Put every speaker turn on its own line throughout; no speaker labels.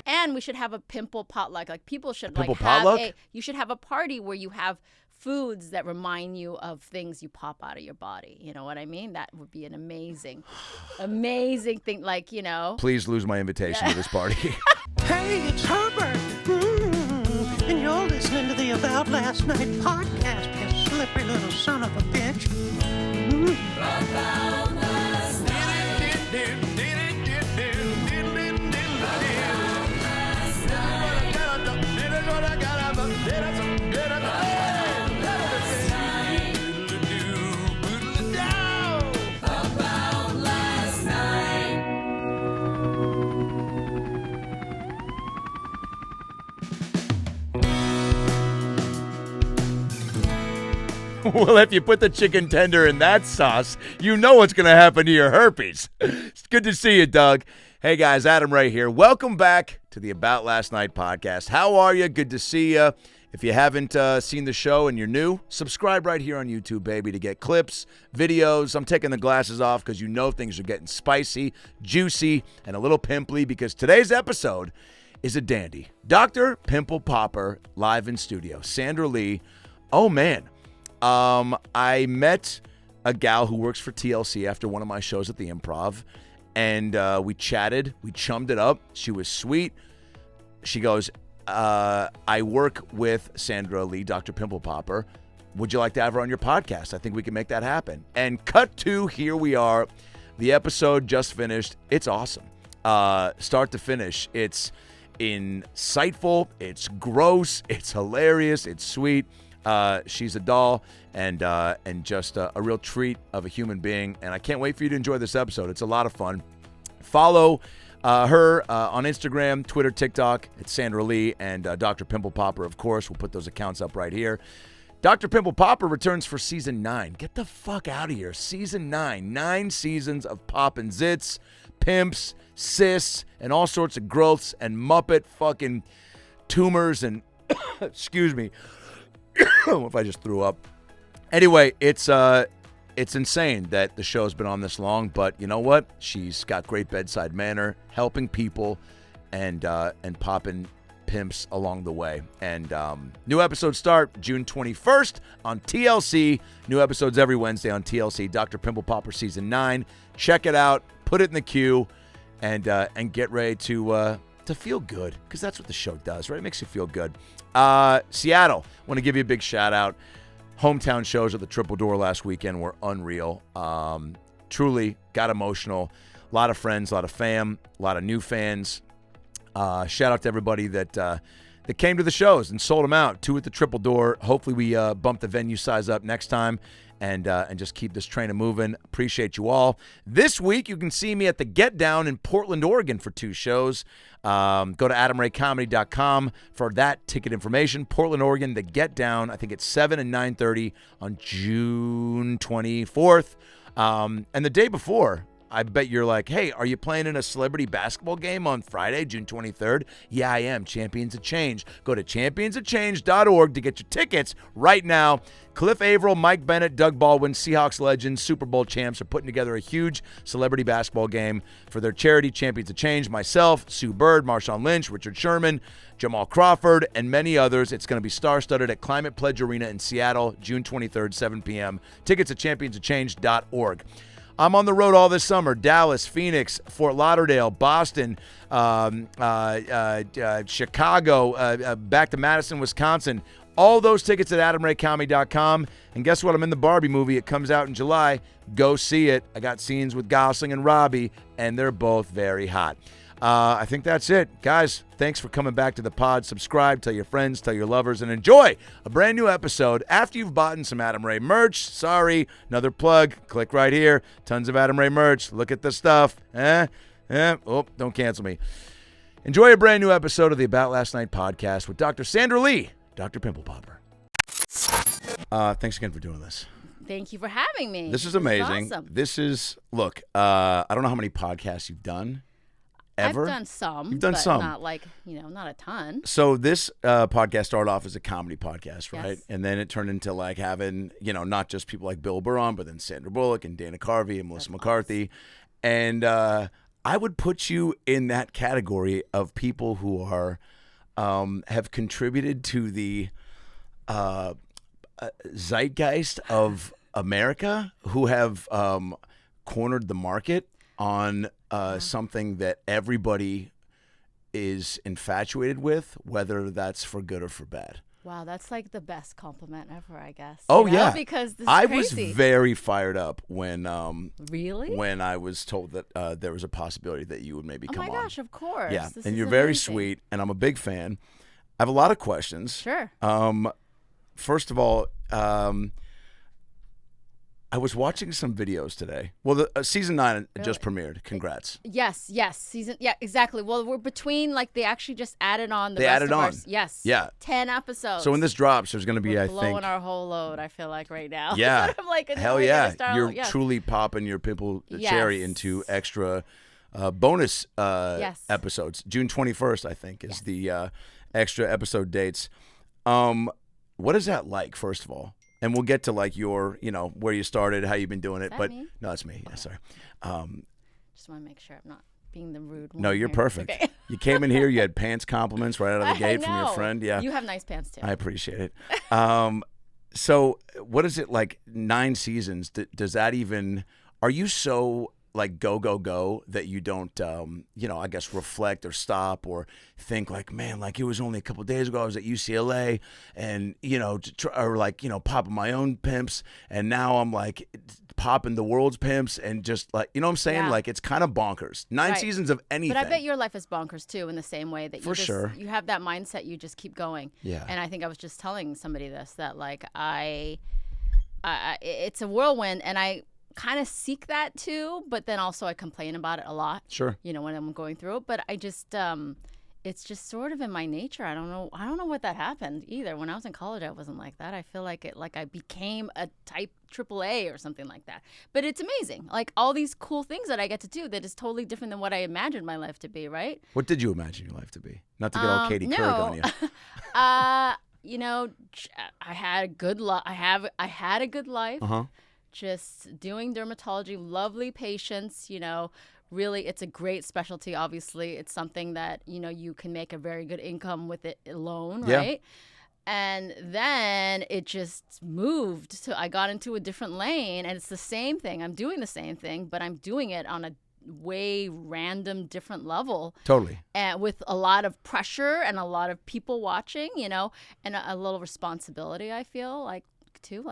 And we should have a pimple potluck. Like people should
Pimple
have
potluck?
you should have a party where you have foods that remind you of things you pop out of your body. You know what I mean? That would be an amazing thing. Like,
Please lose my invitation to this party.
Hey, it's Herbert. And you're listening to the About Last Night podcast, you slippery little son of a bitch.
About last night.
Well, if you put the chicken tender in that sauce, you know what's going to happen to your herpes. It's good to see you, Doug. Hey, guys, Adam Ray here. Welcome back to the About Last Night podcast. How are you? Good to see you. If you haven't seen the show and you're new, subscribe right here on YouTube, baby, to get clips, videos. I'm taking the glasses off because you know things are getting spicy, juicy, and a little pimply because today's episode is a dandy. Dr. Pimple Popper live in studio. Sandra Lee. Oh, man. I met a gal who works for TLC after one of my shows at the Improv, and we chatted. We chummed it up. She was sweet. She goes, I work with Sandra Lee, Dr. Pimple Popper. Would you like to have her on your podcast? I think we can make that happen. And cut to, here we are. The episode just finished. It's awesome. Start to finish. It's insightful. It's gross. It's hilarious. It's sweet. She's a doll and just a real treat of a human being. And I can't wait for you to enjoy this episode. It's a lot of fun. Follow her on Instagram, Twitter, TikTok. It's Sandra Lee and Dr. Pimple Popper, of course. We'll put those accounts up right here. Dr. Pimple Popper returns for season 9. Get the fuck out of here. Season 9. 9 seasons of pop and zits, pimps, cysts, and all sorts of growths and Muppet fucking tumors and, excuse me, if I just threw up. Anyway, it's insane that the show's been on this long, but you know what? She's got great bedside manner, helping people and popping pimps along the way. And new episodes start June 21st on TLC. New episodes every Wednesday on TLC. Dr. Pimple Popper season 9. Check it out. Put it in the queue, and get ready to feel good, because that's what the show does, right? It makes you feel good. Seattle, want to give you a big shout out. Hometown shows at the Triple Door last weekend were unreal. Truly got emotional. A lot of friends, a lot of fam, a lot of new fans. Shout out to everybody that came to the shows and sold them out. 2 at the Triple Door. Hopefully we bump the venue size up next time and just keep this train moving. Appreciate you all. This week you can see me at the Get Down in Portland, Oregon for 2 shows. Go to adamraycomedy.com for that ticket information. Portland, Oregon, the Get Down. I think it's 7 and 9:30 on June 24th. And the day before, I bet you're like, hey, are you playing in a celebrity basketball game on Friday, June 23rd? Yeah, I am. Champions of Change. Go to championsofchange.org to get your tickets right now. Cliff Averill, Mike Bennett, Doug Baldwin, Seahawks legends, Super Bowl champs are putting together a huge celebrity basketball game for their charity, Champions of Change. Myself, Sue Bird, Marshawn Lynch, Richard Sherman, Jamal Crawford, and many others. It's going to be star-studded at Climate Pledge Arena in Seattle, June 23rd, 7 p.m. Tickets at championsofchange.org. I'm on the road all this summer. Dallas, Phoenix, Fort Lauderdale, Boston, Chicago, back to Madison, Wisconsin. All those tickets at adamraycomedy.com. And guess what? I'm in the Barbie movie. It comes out in July. Go see it. I got scenes with Gosling and Robbie, and they're both very hot. I think that's it. Guys, thanks for coming back to the pod. Subscribe, tell your friends, tell your lovers, and enjoy a brand new episode after you've bought some Adam Ray merch. Sorry, another plug. Click right here. Tons of Adam Ray merch. Look at the stuff. Oh, don't cancel me. Enjoy a brand new episode of the About Last Night podcast with Dr. Sandra Lee, Dr. Pimple Popper. Thanks again for doing this.
Thank you for having me.
This is amazing.
Awesome.
This is, look, I don't know how many podcasts you've done. Ever?
I've done some.
You've done
but
some.
Not like, not a ton.
So this podcast started off as a comedy podcast, right?
Yes.
And then it turned into like having, not just people like Bill Burr on, but then Sandra Bullock and Dana Carvey and Melissa McCarthy. And I would put you in that category of people who are have contributed to the zeitgeist of America, who have cornered the market on something that everybody is infatuated with, whether that's for good or for bad.
Wow, that's like the best compliment ever, I guess.
Oh,
You know?
yeah.
Because this is
I
crazy.
was very fired up when
Really?
when I was told that there was a possibility that you would maybe
Oh
come
my
on.
gosh, of course.
Yeah,
This
and
is
you're very
amazing.
sweet, and I'm a big fan. I have a lot of questions.
Sure.
First of all, I was watching some videos today. Well, the season 9 just premiered. Congrats.
Yes, season. Yeah, exactly. Well, we're between they actually just added on the
They
rest
added
of
on.
Yes.
Yeah.
10 episodes.
So when this drops, there's going to be,
we're
I
blowing
think,
our whole load. I feel like right now.
yeah,
I'm like,
hell
we gotta
yeah,
start
you're
yes.
truly popping your Pimple cherry
Yes.
into extra bonus
Yes.
episodes. June 21st, I think, is the extra episode dates. What is that like, first of all? And we'll get to your, where you started, how you've been doing it.
that
But
me?
no, it's me. Yeah, sorry.
Just want to make sure I'm not being the rude one.
No, you're
here.
perfect.
Okay.
You came in here, you had pants compliments right out of the
I
gate from your
know.
friend. Yeah,
You have nice pants too.
I appreciate it. So what is it like? 9 seasons? Does that even? Are you so go that you don't I guess reflect or stop or think man, it was only a couple of days ago I was at UCLA and popping my own pimps, and now I'm popping the world's pimps, and just what I'm saying?
Yeah.
It's kind of bonkers. 9
Right.
seasons of anything.
But I bet your life is bonkers too, in the same way that
For sure.
you have that mindset. You just keep going.
Yeah.
And I think I was just telling somebody this, that I it's a whirlwind, and I kind of seek that too. But then also I complain about it a lot.
Sure.
When I'm going through it. But I just it's just sort of in my nature. I don't know what that happened either. When I was in college, I wasn't like that. I feel like I became a type AAA or something like that. But it's amazing. All these cool things that I get to do that is totally different than what I imagined my life to be, right?
What did you imagine your life to be? Not to get all Katie Couric on you.
I had a good I had a good life. Just doing dermatology, lovely patients, really it's a great specialty. Obviously, it's something that, you can make a very good income with it alone,
Yeah.
right? And then it just moved to, I got into a different lane, and it's the same thing. I'm doing the same thing, but I'm doing it on a way random different level,
Totally.
and with a lot of pressure and a lot of people watching, and a little responsibility, I feel too,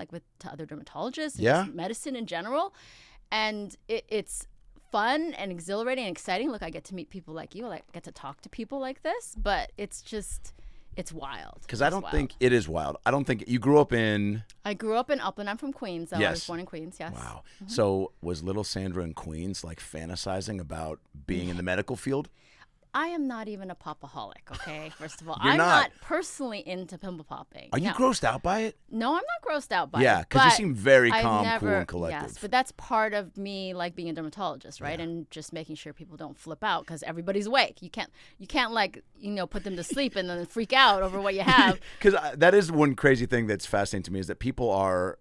to other dermatologists and
Yeah.
just medicine in general. And it's fun and exhilarating and exciting. Look, I get to meet people like you. I get to talk to people like this, but it's wild.
Because I don't think it is wild. I don't think you grew up in.
I grew up in Upland. I'm from Queens, though. I was
Yes.
born in Queens, yes.
Wow. So was little Sandra in Queens fantasizing about being in the medical field?
I am not even a popaholic, okay? First of all,
You're
I'm
not.
personally into pimple popping.
Are you
No.
grossed out by it?
No, I'm not grossed out by it.
Yeah, because you
but
seem very
I've
calm,
never,
cool, and collective.
Yes, but that's part of me being a dermatologist, right?
Yeah.
And just making sure people don't flip out because everybody's awake. You can't put them to sleep and then freak out over what you have.
Because that is one crazy thing that's fascinating to me is that people are.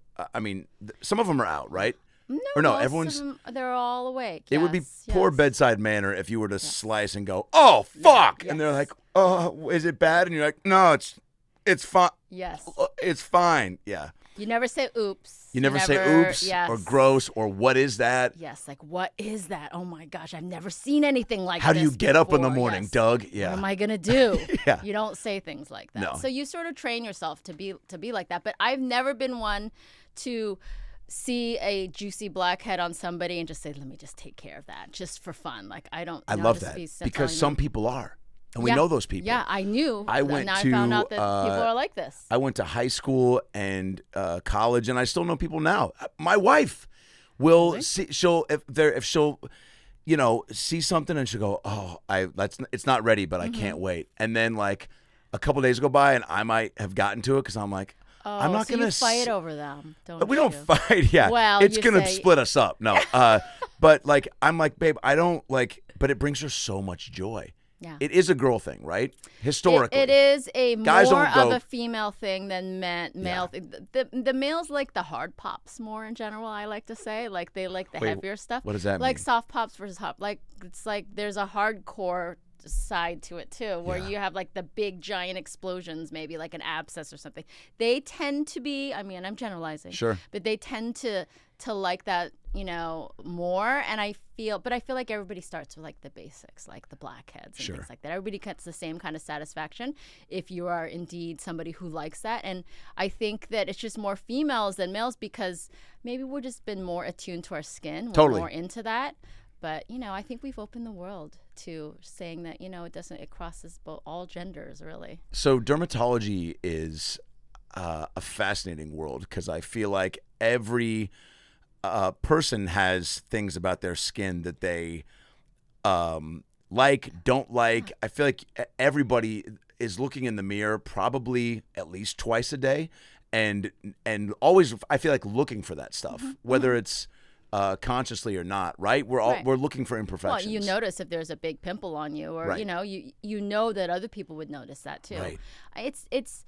Some of them are out, right?
No,
Or no,
most of
everyone's-
them, they're all awake.
It would be
Yes,
poor
yes.
bedside manner if you were to slice and go, "Oh fuck," and they're
yes.
like, "Oh, is it bad?" And you're like, "No, it's fine.
Yes.
It's fine." Yeah.
You never say oops.
You never say oops
yes.
or gross or what is that?
Yes, what is that? Oh my gosh, I've never seen anything like
How do
this
you get up in the
before.
morning,
Yes.
Doug?
What
Yeah.
am I gonna do?
Yeah.
You don't say things like that.
No.
So you sort of train yourself to be like that. But I've never been one to see a juicy blackhead on somebody and just say, "Let me just take care of that," just for fun.
I love that because some people are, and we know those people.
Yeah, I knew.
I went
now
to,
I found out that people are like this.
I went to high school and college, and I still know people now. My wife will see. If she'll see something and she'll go, "Oh, it's not ready, but I can't wait." And then a couple days go by, and I might have gotten to it because I'm like, I'm not
so
gonna
you fight over them, don't
We
you?
don't fight. Yeah,
Well,
it's
you
gonna
say-
split us up. No, but I'm like, babe, I don't like. But it brings her so much joy.
Yeah.
it is a girl thing, right? Historically.
It is a
Guys
more
don't go-
of a female thing than male. The males like the hard pops more in general, I like to say. Like they like the
Wait,
heavier stuff.
what does that
like
mean?
soft pops versus hot. Like it's like there's a hardcore side to it too, where
Yeah.
you have like the big giant explosions, maybe like an abscess or something. They tend to be, I mean, I'm generalizing.
Sure.
But they tend to like that, more. And I feel like everybody starts with like the basics, like the blackheads and
Sure.
things like that. Everybody gets the same kind of satisfaction if you are indeed somebody who likes that. And I think that it's just more females than males because maybe we're just been more attuned to our skin. We're
Totally.
more into that. But, I think we've opened the world to saying that, it crosses all genders, really.
So dermatology is a fascinating world because I feel like every person has things about their skin that they don't like. I feel like everybody is looking in the mirror probably at least twice a day and always, I feel like, looking for that stuff, whether it's consciously or not, right? We're looking for imperfections.
Well, you notice if there's a big pimple on you, or
Right.
you know that other people would notice that too.
Right.
It's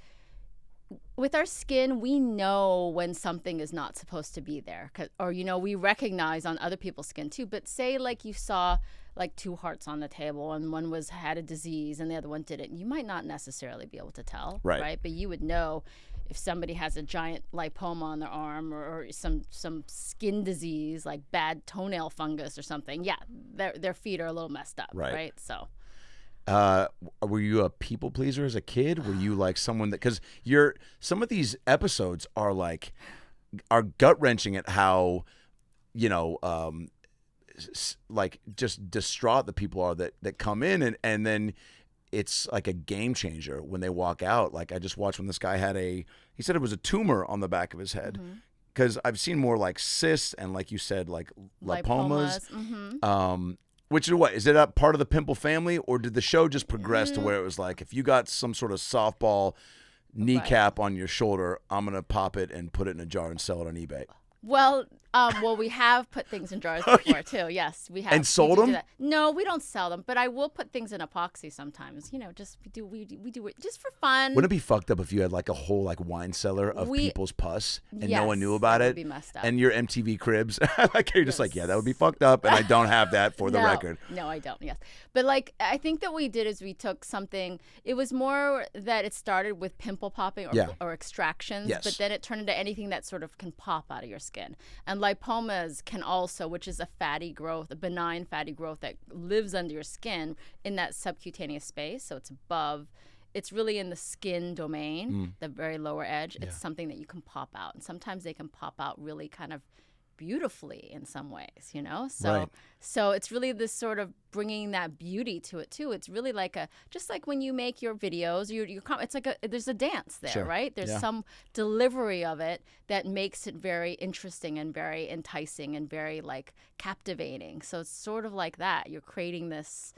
with our skin, we know when something is not supposed to be there, or we recognize on other people's skin too. But say like you saw like two hearts on the table and one had a disease and the other one didn't, you might not necessarily be able to tell,
Right.
But you would know if somebody has a giant lipoma on their arm or some skin disease like bad toenail fungus or something. Yeah, their feet are a little messed up, right? So.
Were you a people pleaser as a kid? Were you like someone that, because some of these episodes are gut wrenching at how, like just distraught the people are that come in and then it's like a game changer when they walk out. Like I just watched when this guy he said it was a tumor on the back of his head. Because I've seen more like cysts and like you said, like lipomas. Which is what? Is it a part of the Pimple family, or did the show just progress to where it was like, if you got some sort of softball kneecap on your shoulder, I'm going to pop it and put it in a jar and sell it on eBay?
Well, we have put things in jars before too. Yes, we have.
And sold
do
them?
that. No, we don't sell them, but I will put things in epoxy sometimes. Just we do it just for fun.
Wouldn't it be fucked up if you had like a whole like wine cellar of people's pus and no one
Yes,
knew about
that
it?
would be messed up.
And your MTV Cribs, like you're just like, yeah, that would be fucked up, and I don't have that for the
No.
record.
No, I don't. Yes, but like I think that we did is we took something. It was more that it started with pimple popping or extractions,
Yes.
but then it turned into anything that sort of can pop out of your skin. And lipomas can also, which is a fatty growth, a benign fatty growth that lives under your skin in that subcutaneous space. So it's above. It's really in the skin domain, the very lower edge. It's something that you can pop out, and sometimes they can pop out really kind of beautifully in some ways, so
Right.
so it's really this sort of bringing that beauty to it too. It's really like just like when you make your videos, it's like there's a dance there.
Sure.
Right? There's
Yeah.
some delivery of it that makes it very interesting and very enticing and very like captivating. So it's sort of like that, you're creating this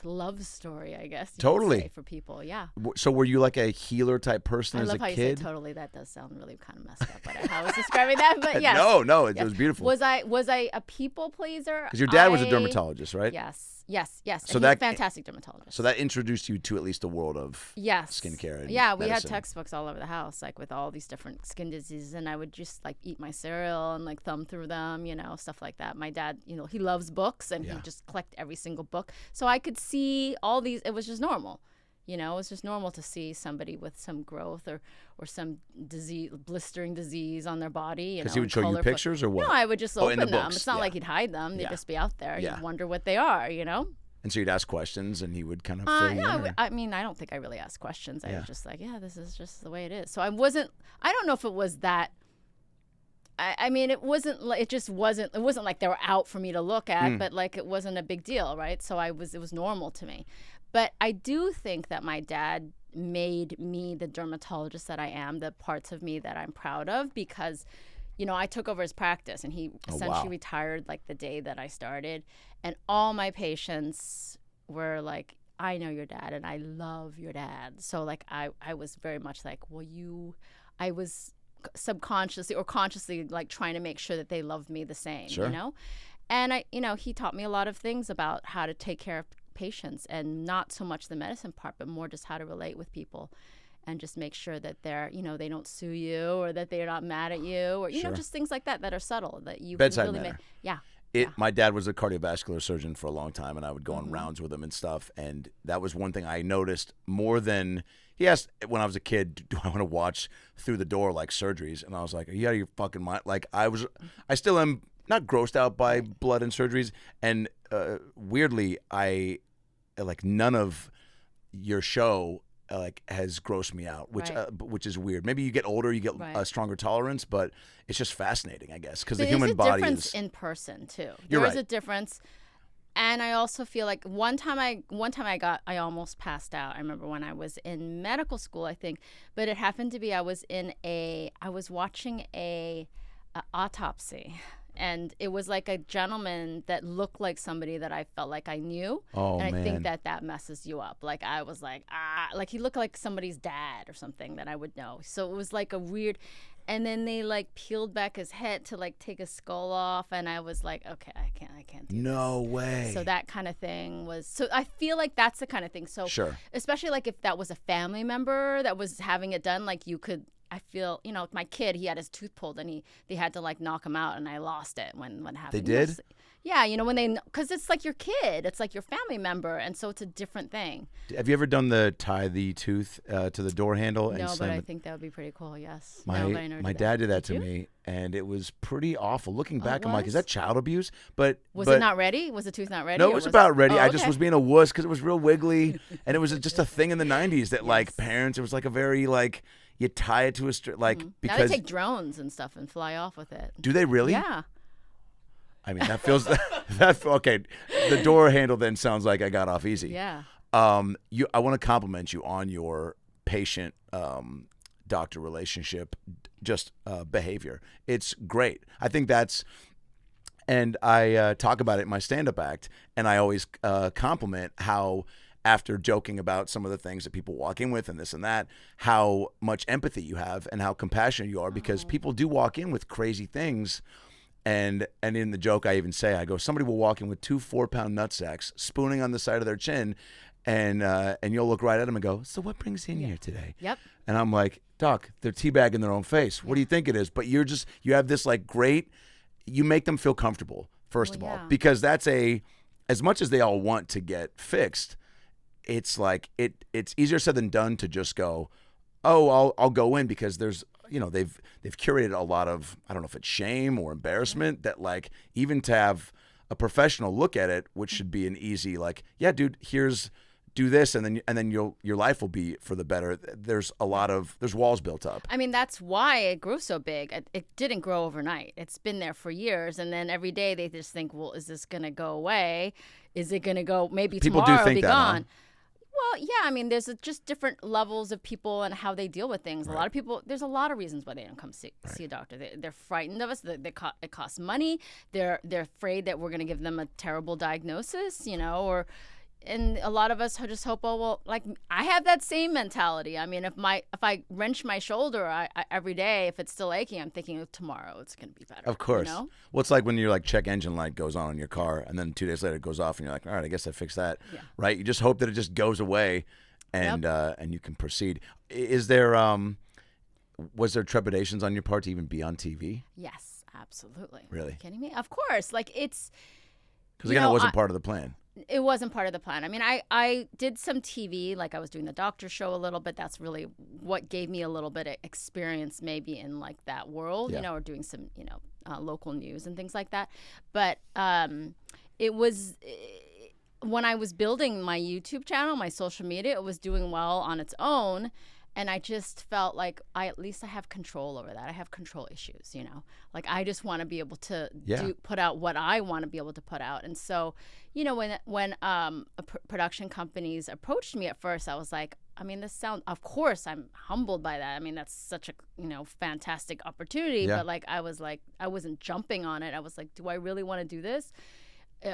love story, I guess you could
Totally.
say, for people. Yeah.
So were you like a healer type person
I
as
love
a
how you
kid?
said totally. That does sound really kind of messed up, but how I was describing that. But yes.
No, it
Yes.
was beautiful.
Was I a people pleaser?
Because your dad was a dermatologist, right?
Yes.
So
So
that-
that fantastic dermatologist.
So that introduced you to at least the world of
yes,
skincare and
yeah, we had
medicine.
textbooks all over the house, like with all these different skin diseases, and I would just like eat my cereal and like thumb through them, stuff like that. My dad, he loves books, and
Yeah.
he just collect every single book, so I could see all these. It was just normal. It was just normal to see somebody with some growth or some disease, blistering disease on their body.
Because he would show you pictures or what?
No, I would just
Oh,
open
in the
them.
books,
It's not
yeah.
like he'd hide them. They'd
Yeah.
just be out there.
Yeah.
You'd wonder what they are,
And so you'd ask questions, and he would kind of fill you in. Or-
I mean, I don't think I really asked questions. I
Yeah.
was just like, yeah, this is just the way it is. So I don't know if it was that. I mean, it wasn't like they were out for me to look at, but like it wasn't a big deal, right? So it was normal to me. But I do think that my dad made me the dermatologist that I am, the parts of me that I'm proud of, because I took over his practice, and he essentially
wow.
retired like the day that I started. And all my patients were like, I know your dad and I love your dad. So like I was very much like, I was subconsciously or consciously like trying to make sure that they loved me the same,
Sure.
And he taught me a lot of things about how to take care of patients, and not so much the medicine part, but more just how to relate with people. And just make sure that they're, they don't sue you, or that they're not mad at you, or, you know, just things like that are subtle that you
Bedside
can really
manner. My dad was a cardiovascular surgeon for a long time, and I would go on rounds with him and stuff. And that was one thing I noticed more than he asked when I was a kid, do I want to watch through the door like surgeries? And I was like, are you out of your fucking mind? Like I still am not grossed out by blood and surgeries. And weirdly, I like none of your show has grossed me out, which is weird. Maybe you get older, you get a stronger tolerance, but it's just fascinating, I guess, because the human body
is. There's a difference in person too. There's a difference, and I also feel like one time I almost passed out. I remember when I was in medical school, I think, but it happened to be I was watching a autopsy. And it was like a gentleman that looked like somebody that I felt like I knew.
Oh,
and I
man.
think that messes you up. Like I was like, like he looked like somebody's dad or something that I would know. So it was like a weird, and then they like peeled back his head to like take his skull off. And I was like, okay, I can't do this.
No way.
So that kind of thing was, so I feel like that's the kind of thing. So especially like if that was a family member that was having it done, like you could, I feel, my kid, he had his tooth pulled and they had to like knock him out, and I lost it when happened.
They did?
Yeah, because it's like your kid, it's like your family member, and so it's a different thing.
Have you ever done the tie the tooth to the door handle?
No, but I think that would be pretty cool, yes.
My dad did that to me, and it was pretty awful. Looking back, I'm like, is that child abuse? But
was it not ready? Was the tooth not ready?
No, it was about ready.
Oh,
I just was being a wuss because it was real wiggly, and it was just a thing in the 90s that like parents, it was like a very like, you tie it to a because
now they take drones and stuff and fly off with it.
Do they really?
Yeah.
I mean, that feels okay. The door handle then sounds like I got off easy.
Yeah.
I want to compliment you on your patient doctor relationship, just behavior. It's great. I think that's, and I talk about it in my stand-up act, and I always compliment how, after joking about some of the things that people walk in with and this and that, how much empathy you have and how compassionate you are, because people do walk in with crazy things. And in the joke, I even say, I go, somebody will walk in with 2 4-pound nutsacks spooning on the side of their chin, and you'll look right at them and go, so what brings you in here today?
Yep.
And I'm like, Doc, they're teabagging their own face. What do you think it is? But you have this like great, you make them feel comfortable, first of all, because that's as much as they all want to get fixed, it's like it's easier said than done to just go, oh, I'll go in, because there's, they've curated a lot of, I don't know if it's shame or embarrassment, that like even to have a professional look at it, which should be an easy like, yeah, dude, do this, and then your life will be for the better. There's walls built up.
I mean, that's why it grew so big. It didn't grow overnight. It's been there for years, and then every day they just think, well, is this gonna go away? Is it gonna go? Maybe
People
tomorrow
do think
it'll be
that,
gone.
huh?
Well, yeah, I mean, there's just different levels of people and how they deal with things. A lot of people, there's a lot of reasons why they don't come see a doctor. They're frightened of us. It costs money. They're afraid that we're going to give them a terrible diagnosis, and a lot of us just hope, oh, well, like I have that same mentality. I mean, if I wrench my shoulder I every day, if it's still aching, I'm thinking tomorrow it's going to be better.
Of course. Well, it's like when your like check engine light goes on in your car, and then 2 days later it goes off, and you're like, all right, I guess I fixed that. Yeah. Right? You just hope that it just goes away, and you can proceed. Is there was there trepidations on your part to even be on TV?
Yes, absolutely.
Really?
Are you kidding me? Of course. Like it's
because again, it wasn't part of the plan.
It wasn't part of the plan. I mean, I did some TV, like I was doing the doctor show a little bit. That's really what gave me a little bit of experience maybe in like that world, or doing some, local news and things like that. But it was when I was building my YouTube channel, my social media, it was doing well on its own. And I just felt like at least I have control over that. I have control issues, Like I just want to be able to put out what I want to be able to put out. And so, when production companies approached me at first, I was like, I mean, of course, I'm humbled by that. I mean, that's such a, fantastic opportunity. Yeah. But I wasn't jumping on it. I was like, do I really want to do this?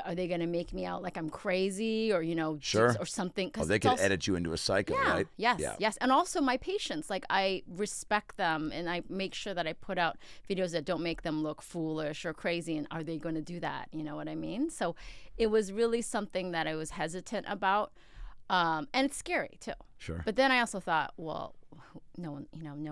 are they going to make me out like I'm crazy or,
Sure.
or something?
Oh, they could edit you into a cycle,
yeah,
right?
Yes,
Yeah.
yes. And also my patients, like I respect them and I make sure that I put out videos that don't make them look foolish or crazy. And are they going to do that? You know what I mean? So it was really something that I was hesitant about. And it's scary too.
Sure.
But then I also thought, well, no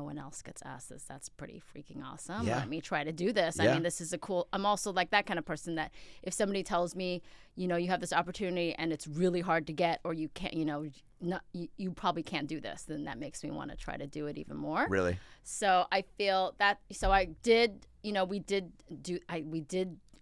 one else gets asked this. That's pretty freaking awesome.
Yeah.
Let me try to do this.
Yeah.
I mean, this is I'm also like that kind of person that if somebody tells me, you have this opportunity and it's really hard to get, or you can't, you probably can't do this, then that makes me want to try to do it even more.
Really?
So I feel that, so I did, we did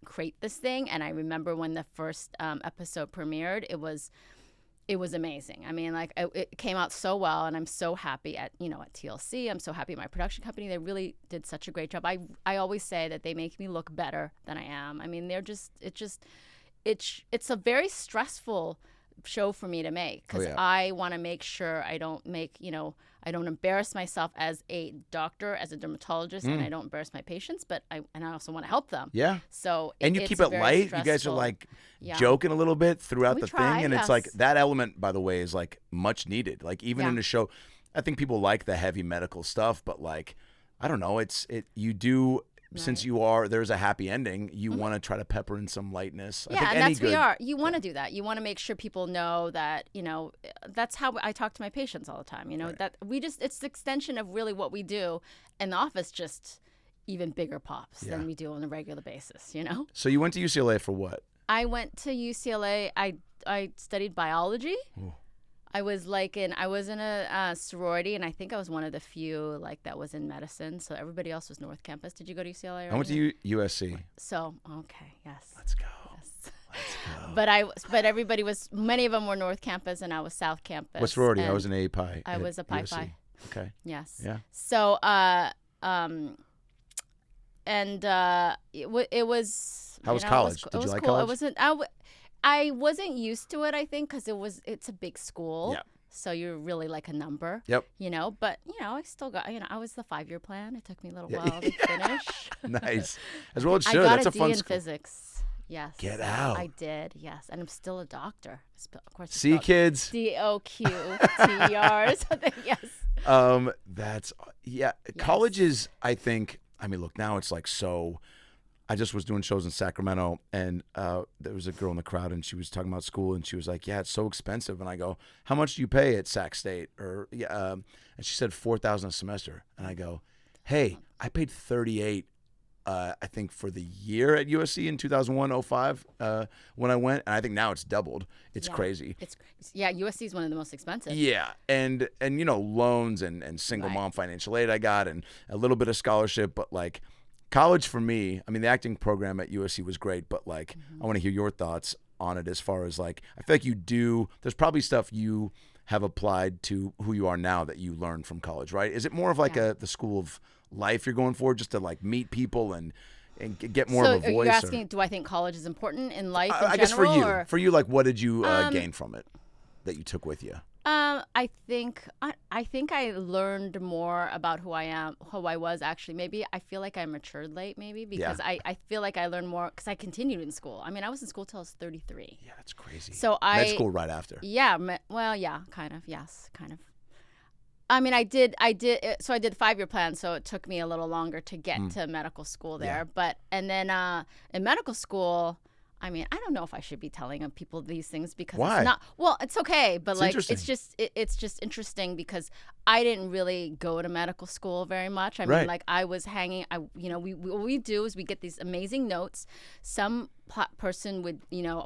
create this thing. And I remember when the first episode premiered, it was amazing. I mean, like it came out so well, and I'm so happy at TLC. I'm so happy at my production company. They really did such a great job. I always say that they make me look better than I am. I mean, it's a very stressful show for me to make because I want to make sure I don't I don't embarrass myself as a doctor, as a dermatologist, and I don't embarrass my patients, but I also want to help them.
Yeah.
So
and you keep it light. You guys are like joking a little bit throughout the thing, and it's like that element, by the way, is like much needed. Like even in a show, I think people like the heavy medical stuff, but like I don't know, you do. Right. Since there's a happy ending, you want to try to pepper in some lightness.
Yeah, and that's we are. You want to do that. You want to make sure people know that, that's how I talk to my patients all the time. Right. That it's the extension of really what we do in the office, just even bigger pops than we do on a regular basis,
So you went to UCLA for what?
I went to UCLA. I studied biology. Ooh. I was in a sorority, and I think I was one of the few like that was in medicine. So everybody else was North Campus. Did you go to UCLA?
I went to USC.
So okay, yes.
Let's go.
Yes.
Let's go.
But everybody many of them were North Campus, and I was South Campus.
What sorority? I was an A Pi.
I was a Pi Phi.
Okay.
Yes.
Yeah.
So it was.
How was college? Did you like college?
I wasn't used to it, I think, because it's a big school.
Yeah.
So you're really like a number.
Yep.
But I still got, I was the 5-year plan. It took me a little while to finish.
Nice. As well it should.
I got
That's a
D
fun
in
school.
Yes.
Get out.
I did, yes. And I'm still a doctor. Of course.
See, kids.
DOQTER or something, yes.
College is, I think, look, now it's like so. I just was doing shows in Sacramento, and there was a girl in the crowd, and she was talking about school, and she was like, "Yeah, it's so expensive." And I go, "How much do you pay at Sac State?" And she said $4,000 a semester, and I go, "Hey, I paid $38, I think, for the year at USC in 2001-05 when I went, and I think now it's doubled. It's crazy.
USC is one of the most expensive.
Yeah, and loans and single mom financial aid I got, and a little bit of scholarship, but like. College for me, the acting program at USC was great, but like I want to hear your thoughts on it as far as like I feel like there's probably stuff you have applied to who you are now that you learned from college, right? Is it more of like the school of life you're going for, just to like meet people and get more of a voice? So
you're asking, do I think college is important in life in general?
I guess for you, like what did you gain from it that you took with you?
I think I learned more about who I am, who I was actually. Maybe I feel like I matured late, maybe because I feel like I learned more because I continued in school. I was in school till I was 33.
Yeah, that's crazy.
So
med school right after.
Yeah, kind of. Yes, kind of. I did. So I did the 5-year plan. So it took me a little longer to get to medical school there. Yeah. And then in medical school. I don't know if I should be telling people these things because it's not. Well, it's okay, but it's just interesting because I didn't really go to medical school very much. I was hanging. What we do is we get these amazing notes. Some person would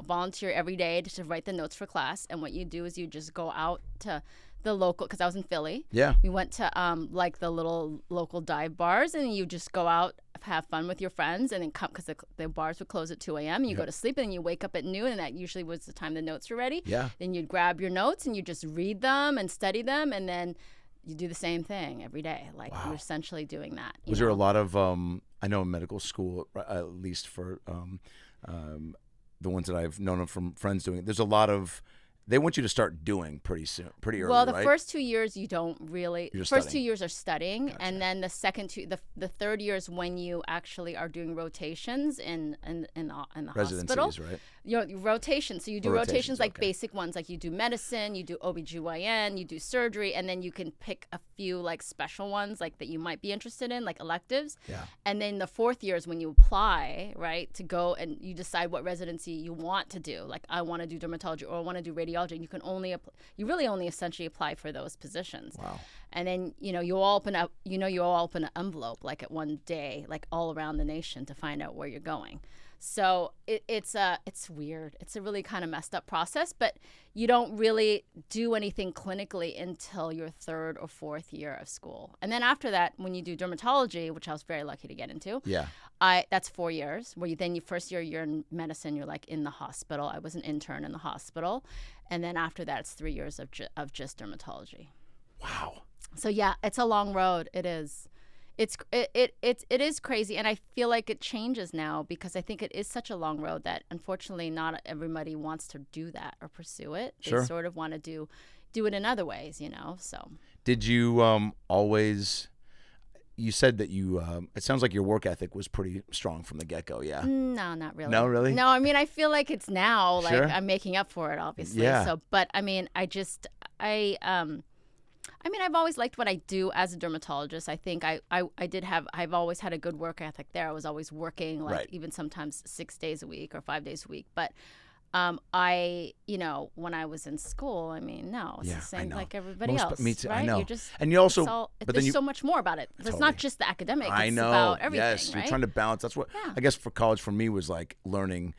volunteer every day to write the notes for class, and what you do is you just go out to the local, because I was in Philly.
Yeah.
We went to like the little local dive bars, and you just go out, have fun with your friends, and then come because the bars would close at 2 a.m. And you go to sleep, and then you wake up at noon, and that usually was the time the notes were ready.
Yeah.
Then you'd grab your notes and you just read them and study them, and then you do the same thing every day. Like you're essentially doing that.
Was there a lot of I know in medical school, at least for the ones that I've known from friends doing it, there's a lot of they want you to start doing pretty soon, pretty early,
Well, the
right?
first 2 years you don't really.
You're just
First
studying.
2 years are studying, and then the the third year is when you actually are doing rotations in the hospital.
Residencies, right?
Your rotations. So you do
Rotations,
rotations like
okay.
basic ones, like you do medicine, you do OBGYN, you do surgery, and then you can pick a few like special ones like that you might be interested in, like electives.
Yeah.
And then the fourth year is when you apply, right, to go and you decide what residency you want to do. Like I want to do dermatology or I want to do radiology, and you can only you really only essentially apply for those positions.
Wow.
And then you all open up you all open an envelope like at one day, like all around the nation to find out where you're going. So it's weird. It's a really kind of messed up process, but you don't really do anything clinically until your third or fourth year of school. And then after that, when you do dermatology, which I was very lucky to get into,
Yeah.
that's 4 years. Where you first year you're in medicine, you're like in the hospital. I was an intern in the hospital, and then after that, it's 3 years of just dermatology.
Wow.
So yeah, it's a long road. It is. It is crazy, and I feel like it changes now because I think it is such a long road that unfortunately not everybody wants to do that or pursue it.
Sure.
They sort of want to do it in other ways, So
Did you always? You said that you. It sounds like your work ethic was pretty strong from the get-go. Yeah.
no, not really.
No, really?
No, I mean I feel like it's now like
Sure.
I'm making up for it, obviously.
Yeah.
So, but I mean I've always liked what I do as a dermatologist. I think I've always had a good work ethic there. I was always working
Right.
even sometimes 6 days a week or 5 days a week. But when I was in school, I mean, no, it's
Yeah,
the
I
same
know.
like everybody
Most-
else.
me too, I
right?
know.
You're just,
And you also-
it's all-
but then
there's
you-
so much more about it. It's
Totally.
not just the academic.
I
It's
know.
about everything,
Yes,
right?
you're trying to balance. That's what
Yeah.
I guess for college for me was like learning,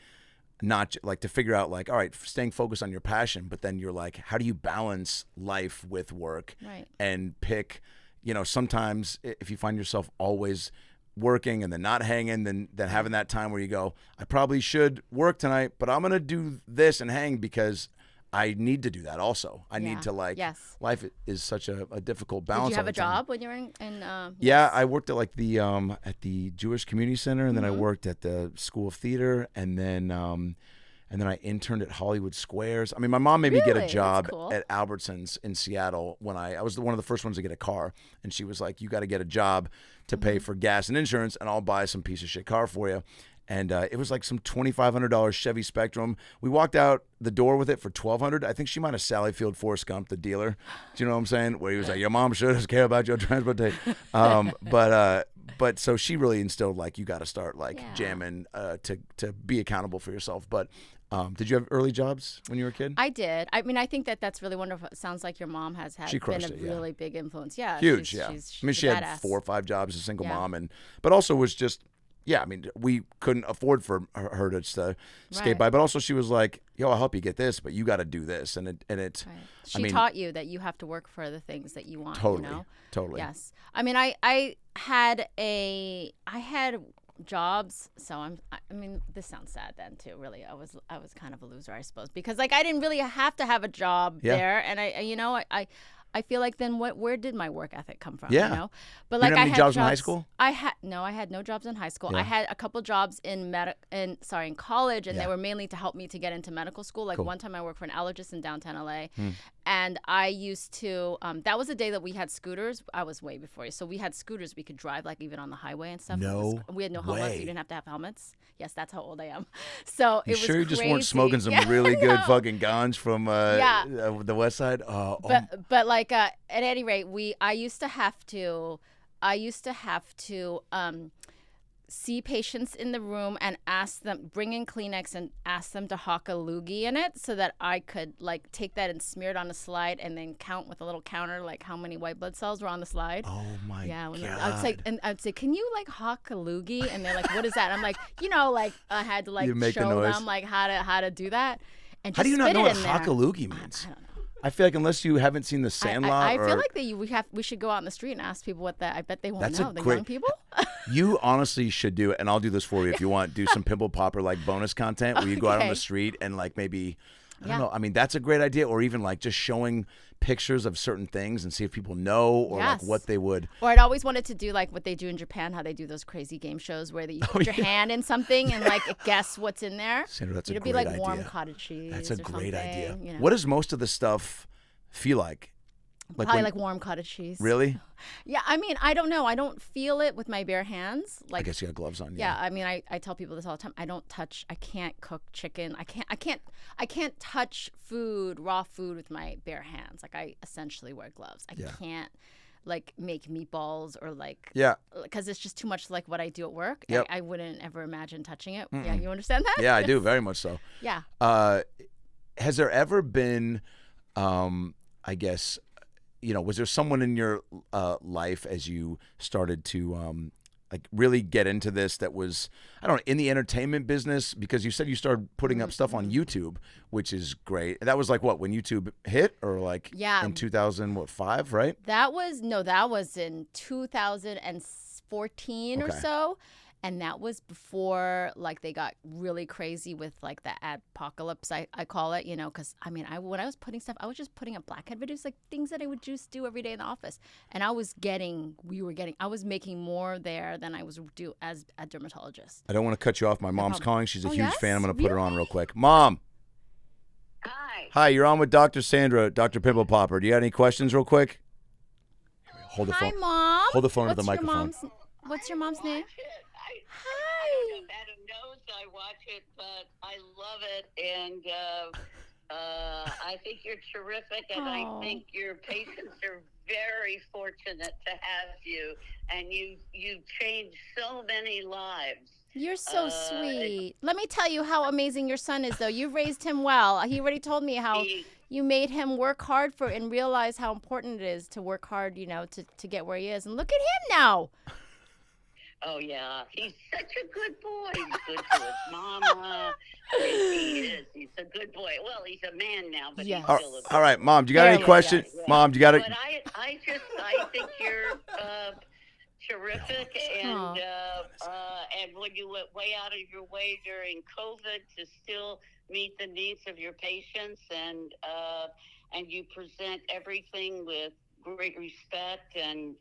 not like to figure out like, all right, staying focused on your passion, but then you're like, how do you balance life with work,
Right.
and pick, sometimes if you find yourself always working and then not hanging, then having that time where you go, I probably should work tonight, but I'm gonna do this and hang because I need to do that also. I need to
Yes.
life is such a difficult balance.
Did you have
all
a
the time.
job when you were in
Yeah,
yes.
I worked at like the at the Jewish Community Center, and then I
Mm-hmm.
worked at the School of Theater, and then I interned at Hollywood Squares. I mean, my mom made me get
Really?
a
That's
job
cool.
at Albertsons in Seattle when I was one of the first ones to get a car, and she was like, "You got to get a job to
Mm-hmm.
pay for gas and insurance, and I'll buy some piece of shit car for you." And it was like some $2,500 Chevy Spectrum. We walked out the door with it for $1,200. I think she might have Sally Field Forrest Gump, the dealer. Do you know what I'm saying? Where he was like, "Your mom should care about your transportation." But so she really instilled like you got to start like
Yeah.
jamming to be accountable for yourself. But did you have early jobs when you were a kid?
I did. I mean, I think that's really wonderful. It sounds like your mom has
She
been
crushed
a
it, yeah.
really big influence. Yeah,
Huge,
she's,
yeah.
She's
I mean,
a
she had
badass.
4 or 5 jobs as a single
Yeah.
mom, but also was just, yeah. I mean, we couldn't afford for her to skate
Right.
by, but also she was like, "Yo, I'll help you get this, but you got to do this," and it.
Right. She
mean-
taught you that you have to work for the things that you want.
Totally,
You know?
totally.
Yes. I mean, I had jobs. So I mean, this sounds sad then too. Really, I was kind of a loser, I suppose, because like I didn't really have to have a job
Yeah.
there, and I feel like then where did my work ethic come from?
Yeah.
You know, but
You
like
didn't have
I
any
had
jobs in high school?
I had no jobs in high school.
Yeah.
I had a couple jobs in college, and
Yeah.
they were mainly to help me to get into medical school. Like
Cool.
one time I worked for an allergist in downtown LA, and I used to. That was the day that we had scooters. I was way before you, so we had scooters we could drive like even on the highway and stuff.
No
we had no helmets.
way.
We didn't have to have helmets. Yes, that's how old I am. So
You
it was
sure you just weren't
crazy.
smoking some
Yeah,
really good
no.
fucking guns from the West Side?
But like at any rate, I used to have to see patients in the room and bring in Kleenex and ask them to hawk a loogie in it so that I could like take that and smear it on a slide and then count with a little counter like how many white blood cells were on the slide.
Oh my
Yeah,
God.
I'd say, can you like hawk a loogie? And they're like, what is that? I'm like, like I had to like
You make the
show
noise.
them like how to do that. And
How do
just
you not
spit
know
it
what
in there.
hockaloogie means?
I don't know.
I feel like unless you haven't seen The Sandlot,
I
or
feel like we should go out in the street and ask people what that. I bet they won't
That's a
know. The
great-
young people.
you honestly should do it, and I'll do this for you if you want. Do some Pimple Popper like bonus content where you go out on the
Okay.
street and like maybe I don't know. I mean, that's a great idea. Or even like just showing pictures of certain things and see if people know or like what they would.
Or I'd always wanted to do like what they do in Japan, how they do those crazy game shows where you put your hand in something and like guess what's in there.
Sandra, that's a
It'd
great
be like
idea.
warm cottage cheese.
That's a great idea.
You know.
What does most of the stuff feel like?
Probably like warm cottage cheese.
Really?
Yeah, I mean, I don't know. I don't feel it with my bare hands. Like,
I guess you got gloves on.
Yeah, I mean, I tell people this all the time. I can't cook chicken. I can't touch food, raw food with my bare hands. Like I essentially wear gloves. I can't like make meatballs or like because it's just too much like what I do at work.
Yep.
I wouldn't ever imagine touching it. Yeah, you understand that?
Yeah, I do very much so.
Yeah.
Has there ever been, I guess, was there someone in your life as you started to like really get into this that was, I don't know, in the entertainment business? Because you said you started putting up stuff on YouTube, which is great. That was like what, when YouTube hit, or like in 2005, right?
That was in 2014 or so. And that was before like they got really crazy with like the apocalypse, I call it, because I mean, when I was putting stuff, I was just putting up blackhead videos, like things that I would just do every day in the office. And I was making more there than I was do as a dermatologist.
I don't want to cut you off. My mom's calling. She's a huge fan. I'm going to put her on real quick. Mom. Hi, you're on with Dr. Sandra, Dr. Pimple Popper. Do you have any questions real quick? Hold the phone.
Hi, Mom.
Hold the phone to the microphone.
What's your mom's name?
Hi. Adam knows I watch it, but I love it, and I think you're terrific, and I think your patients are very fortunate to have you, and you've changed so many lives.
You're so sweet. Let me tell you how amazing your son is, though. You've raised him well. He already told me how you made him work hard and realize how important it is to work hard, to get where he is. And look at him now.
Oh, yeah. He's such a good boy. He's good to his mama. He is. He's a good boy. Well, he's a man now, but he's still a good boy.
All right, Mom, do you got any questions?
Yeah.
Mom, do you got it?
But I think you're terrific, and when you went way out of your way during COVID to still meet the needs of your patients, and you present everything with great respect, and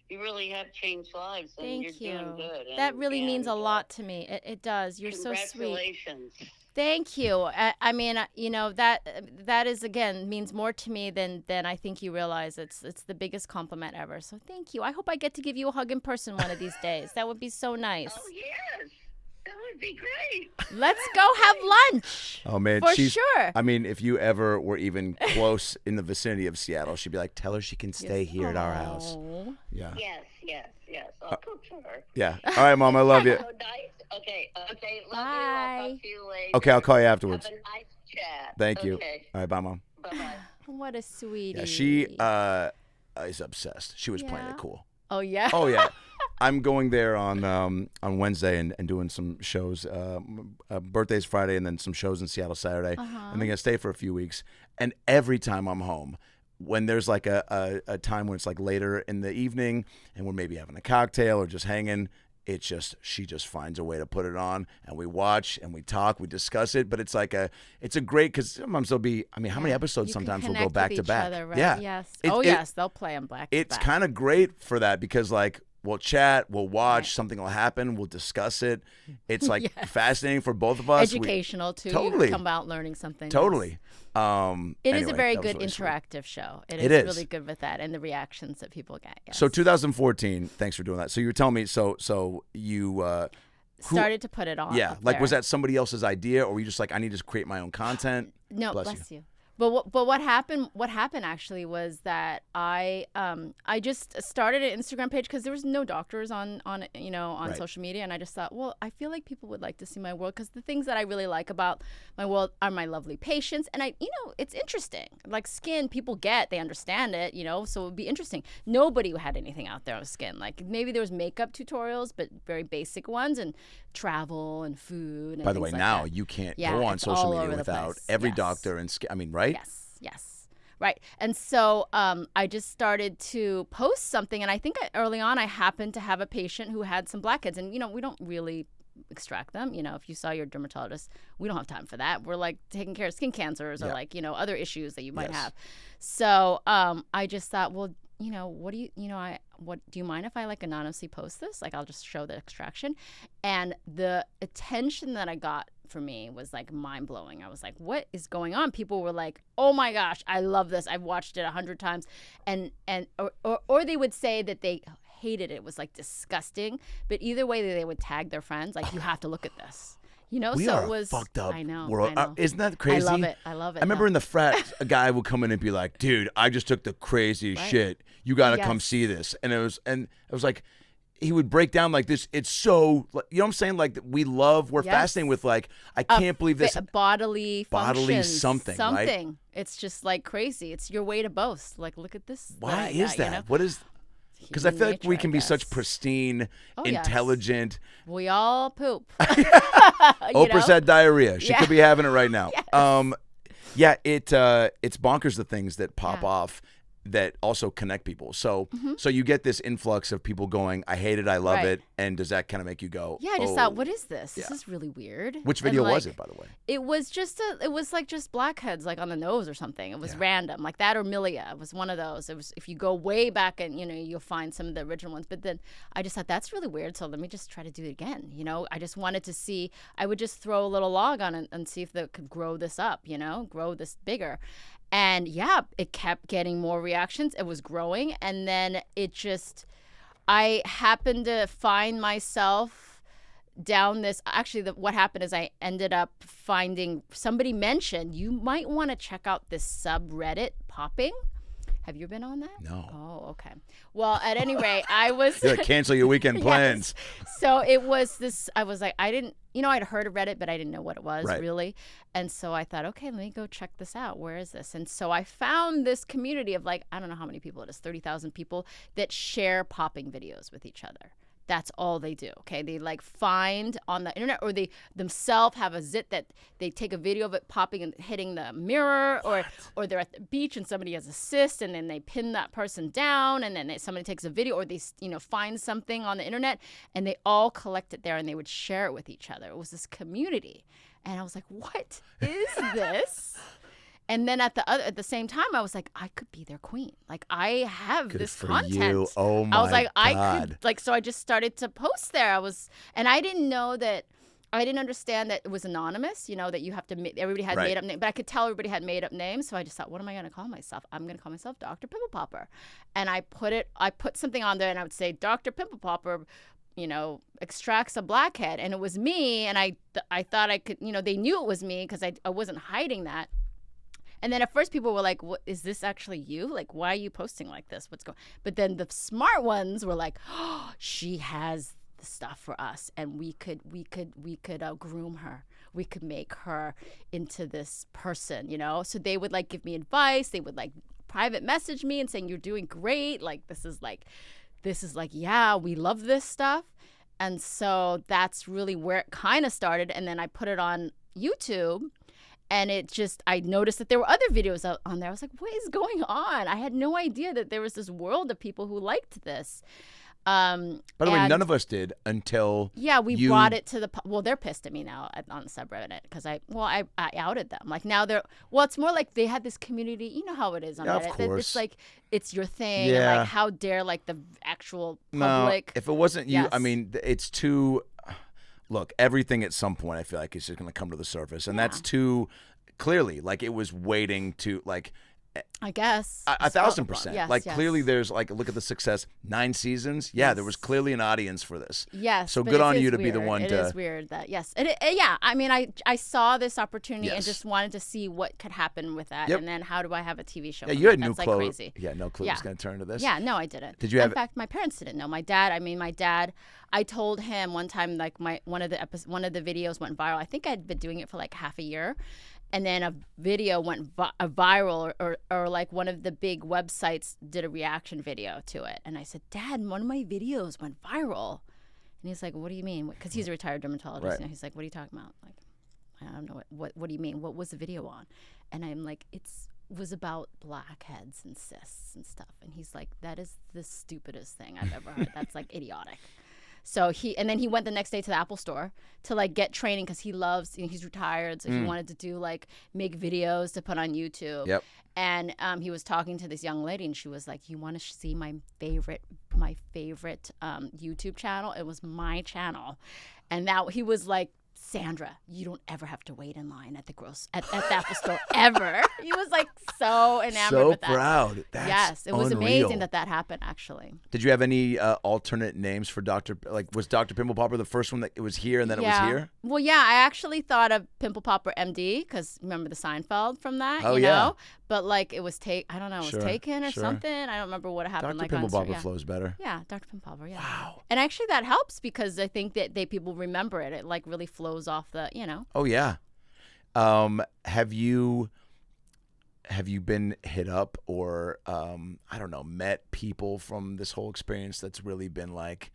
you really have changed lives, and
Thank
you're
you.
doing good.
That really means a lot to me. It does. You're so sweet.
Congratulations.
Thank you. I mean, that is, again, means more to me than I think you realize. It's the biggest compliment ever. So thank you. I hope I get to give you a hug in person one of these days. That would be so nice.
Oh, yes. That would be great.
Let's go have lunch.
Oh, man.
For sure.
I mean, if you ever were even close in the vicinity of Seattle, she'd be like, tell her she can stay here at our house. Yeah.
Yes. I'll cook for her.
Yeah. All right, Mom, I love you.
Oh, nice. Okay. Love
Bye.
you. I'll talk to you later.
Okay, I'll call you afterwards.
Have a nice chat.
Thank you.
Okay.
All right, bye, Mom.
Bye-bye.
What a sweetie.
Yeah, she is obsessed. She was playing it cool.
Oh, yeah?
Oh, yeah. I'm going there on Wednesday and doing some shows. Birthday's Friday, and then some shows in Seattle Saturday. And then going to stay for a few weeks. And every time I'm home, when there's like a time when it's like later in the evening and we're maybe having a cocktail or just hanging, she just finds a way to put it on, and we watch and we talk, we discuss it. But it's a great, because sometimes there'll be, I mean, how many episodes sometimes will go back to back?
Other, right?
Yeah.
Yes.
Yes,
they'll play them back.
It's kind of great for that, because like, we'll chat, we'll watch, something will happen, we'll discuss it. It's like fascinating for both of us.
Educational too.
Totally.
You come out learning something.
Totally.
It is a very good interactive show. It is really good with that and the reactions that people get. Yes.
So 2014, thanks for doing that. So you were telling me, so you
started to put it on.
Yeah, like was that somebody else's idea, or were you just like, I need to create my own content?
No, bless you. But what happened actually was that I just started an Instagram page because there was no doctors on social media, and I just thought, well, I feel like people would like to see my world, because the things that I really like about my world are my lovely patients, and it's interesting. Like skin, people they understand it, so it would be interesting. Nobody had anything out there on skin. Like maybe there was makeup tutorials, but very basic ones, and travel and food. And
by the way, now
that.
You can't go on social media without every
yes.
doctor and skin. I mean, right?
Yes. Right. And so I just started to post something. And I think early on I happened to have a patient who had some blackheads. And, we don't really extract them. You know, if you saw your dermatologist, we don't have time for that. We're like taking care of skin cancers or like, you know, other issues that you might have. So I just thought, well, you know, what do you mind if I like anonymously post this? Like, I'll just show the extraction. And the attention that I got for me was like mind blowing. I was like, what is going on? People were like, oh my gosh, I love this. I've watched it 100 times. Or they would say that they hated it. It was like disgusting. But either way, they would tag their friends. Like, you have to look at this. You know,
we
so
are
it was
a fucked up
I know,
world.
I know.
Isn't that crazy?
I love it.
I remember in the frat, a guy would come in and be like, "Dude, I just took the craziest shit. You got to come see this." And it was like, he would break down like this. It's so, you know what I'm saying? Like, we're fascinated with like, I can't believe this.
Bodily
something, right?
It's just like crazy. It's your way to boast. Like, look at this.
Why is that?
You know?
What is? Because I feel like we can be such pristine, intelligent.
We all poop.
Oprah's had diarrhea. She could be having it right now.
Yes.
It's bonkers the things that pop off that also connect people. So so you get this influx of people going, I hate it, I love it. And does that kind of make you go,
yeah, I just thought, what is this? This is really weird.
Which video was it, by the way?
It was like just blackheads like on the nose or something. It was random, like that or Milia. It was one of those. It was, if you go way back and, you know, you'll find some of the original ones. But then I just thought, that's really weird. So let me just try to do it again. You know, I just wanted to see, I would just throw a little log on it and see if they could grow this up, you know, grow this bigger. And yeah, it kept getting more reactions. It was growing. And then I happened to find myself down this. Actually, what happened is I ended up finding, somebody mentioned, you might want to check out this subreddit popping. Have you been on that?
No.
Oh, okay. Well, at any rate, I was.
You're like, cancel your weekend plans.
So it was this, I was like, I didn't, you know, I'd heard of Reddit, but I didn't know what it was really. And so I thought, okay, let me go check this out. Where is this? And so I found this community of like, I don't know how many people it is, 30,000 people that share popping videos with each other. That's all they do, okay? They like find on the internet, or they themselves have a zit that they take a video of it popping and hitting the mirror, or they're at the beach and somebody has a cyst and then they pin that person down, and then somebody takes a video, or they, you know, find something on the internet and they all collect it there and they would share it with each other. It was this community. And I was like, what is this? And then at the same time, I was like, I could be their queen. Like, I have
Good
this
for
content.
You. Oh my
I was like,
God.
I could, like, so I just started to post there. And I didn't know that, I didn't understand that it was anonymous, you know, that you have to, everybody had made up names, but I could tell everybody had made up names. So I just thought, what am I going to call myself? I'm going to call myself Dr. Pimple Popper. And I put something on there and I would say, Dr. Pimple Popper, you know, extracts a blackhead. And it was me. And I thought I could, you know, they knew it was me because I wasn't hiding that. And then at first people were like, "What is this actually you? Like, why are you posting like this? What's going?" But then the smart ones were like, "Oh, she has the stuff for us, and we could groom her. We could make her into this person, you know." So they would like give me advice. They would like private message me and saying, "You're doing great. Like this is like, yeah, we love this stuff." And so that's really where it kind of started. And then I put it on YouTube. And I noticed that there were other videos on there. I was like, what is going on? I had no idea that there was this world of people who liked this.
By the way, none of us did until
we brought it to well, they're pissed at me now on the subreddit because I outed them. Like now it's more like they had this community. You know how it is on Reddit.
Of course.
It's like, it's your thing. And like, how dare like the actual public.
No, if it wasn't you, I mean, it's too... Look, everything at some point I feel like is just going to come to the surface. And that's too clearly, like it was waiting to like...
I guess.
1,000%.
Yes,
like clearly there's like, look at the success. 9 seasons. Yeah, there was clearly an audience for this.
Yes.
So good on you to be the one
to...
to...
It is weird that, yes. I mean, I saw this opportunity and just wanted to see what could happen with that. And then how do I have a TV show?
Yeah, you had no clue.
Like crazy.
Yeah, no clue it was going to turn into this.
Yeah, no, I didn't.
Did you have...
In fact, my parents didn't know. My dad, I told him one time, like one of the videos went viral. I think I'd been doing it for like half a year. And then a video went viral, or like one of the big websites did a reaction video to it. And I said, Dad, one of my videos went viral. And he's like, what do you mean? Because he's a retired dermatologist.
Right.
And he's like, what are you talking about? Like, I don't know. What do you mean? What was the video on? And I'm like, it was about blackheads and cysts and stuff. And he's like, that is the stupidest thing I've ever heard. That's like idiotic. So and then he went the next day to the Apple store to like get training because he loves, he's retired. So he wanted to do like make videos to put on YouTube.
Yep.
And he was talking to this young lady and she was like, you want to see my favorite YouTube channel? It was my channel. And that he was like, Sandra, you don't ever have to wait in line at the Apple store ever. He was like so enamored with that.
So proud. That's
yes, it was
unreal.
amazing that happened actually.
Did you have any alternate names for Dr. Like was Dr. Pimple Popper the first one that it was here and then it was here?
Well, yeah, I actually thought of Pimple Popper MD because remember the Seinfeld from that,
Oh,
you
yeah.
know? But like it was I don't know, it was taken or
sure.
something. I don't remember what happened.
Dr.
Like
Pimple
on
Popper flows better.
Yeah, Dr. Pimple Popper, yeah.
Wow.
And actually that helps because I think that people remember it. It like really flows off the, you know.
Oh yeah. Have you been hit up or I don't know, met people from this whole experience that's really been like,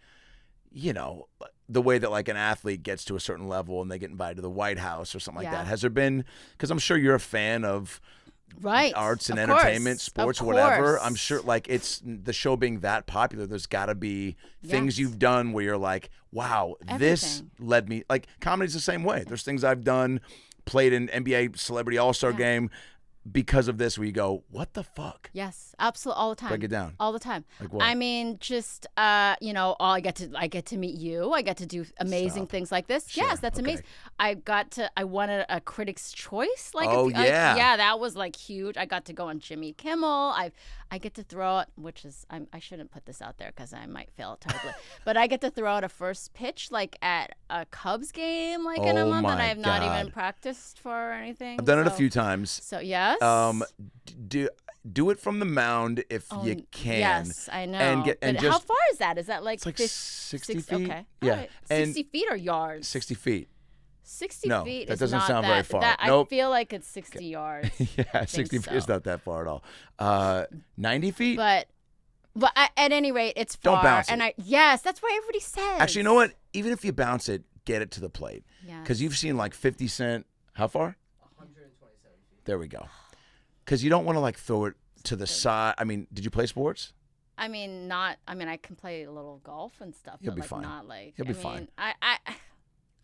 you know, the way that like an athlete gets to a certain level and they get invited to the White House or something like that? Has there been, because I'm sure you're a fan of arts and entertainment, sports, whatever. I'm sure like it's the show being that popular, there's got to be things you've done where you're like, wow, this led me, like comedy's the same way. There's things I've done, played in NBA Celebrity All-Star Game because of this where you go, what the fuck?
Yes, absolutely, all the time.
Break it down.
All the time.
Like what?
I mean, just you know, I get to meet you. I get to do amazing things like this.
Sure.
Yes, that's amazing. I wanted a Critics' Choice. Like,
yeah,
that was like huge. I got to go on Jimmy Kimmel. I get to throw out, which is I shouldn't put this out there because I might fail terribly, but I get to throw out a first pitch like at a Cubs game like in a month that I have not even practiced for or anything.
I've done it a few times.
So yes.
Do it from the mound if you can.
Yes, I know.
And
how far is that? Is that like
it's like 60 feet?
Okay.
Yeah.
Right.
And
60 feet or yards?
60 feet.
60
No,
feet
that
is
doesn't
not
sound very far.
I feel like it's 60 yards.
Yeah, 60 feet is not that far at all. 90 feet?
But at any rate, it's far.
Don't bounce
and
it.
Yes, that's what everybody says.
Actually, you know what? Even if you bounce it, get it to the plate.
Yes.
Because you've seen like 50 Cent. How far? 127 feet. There we go. Because you don't want to like throw it to the side. I mean, did you play sports?
I mean, I can play a little golf and stuff.
You'll
but
be
like
fine.
Not like.
You'll be fine.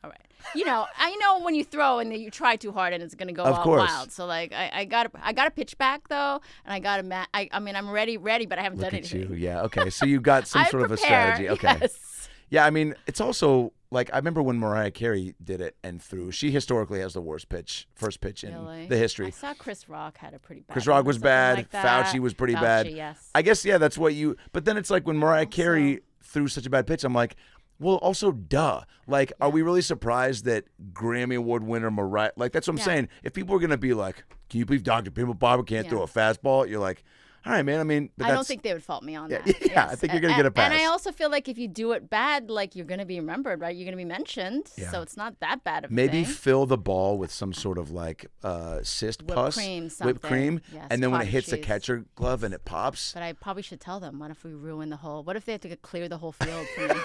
All right. You know, I know when you throw and you try too hard and it's gonna go all wild. So like, I got a pitch back though, and I got a I mean, I'm ready, but I haven't
Look
done
at
anything.
you. Yeah. Okay. So you got some sort of a strategy. Okay.
Yes.
Yeah. I mean, it's also like I remember when Mariah Carey did it and threw. She historically has the worst first pitch in the history.
I saw Chris Rock had a pretty bad.
Chris Rock was bad.
Like
Fauci was pretty bad.
Yes.
I guess that's what you. But then it's like when Mariah Carey threw such a bad pitch, I'm like, well, also, duh. Like, are we really surprised that Grammy Award winner Mariah? Like, that's what I'm saying. If people are gonna be like, can you believe Dr. Pimple Popper can't throw a fastball? You're like, all right, man. I mean, but
I don't think they would fault me on that.
Yeah,
Yes.
I think you're gonna get a pass.
And I also feel like if you do it bad, like you're gonna be remembered, right? You're gonna be mentioned.
Yeah.
So it's not that bad of a
Maybe
thing.
fill the ball with some sort of like cyst pus, whipped cream,
Yes,
and then when it
cottage
hits the
cheese.
catcher glove and it pops.
But I probably should tell them. What if we ruin the whole? What if they have to clear the whole field for me?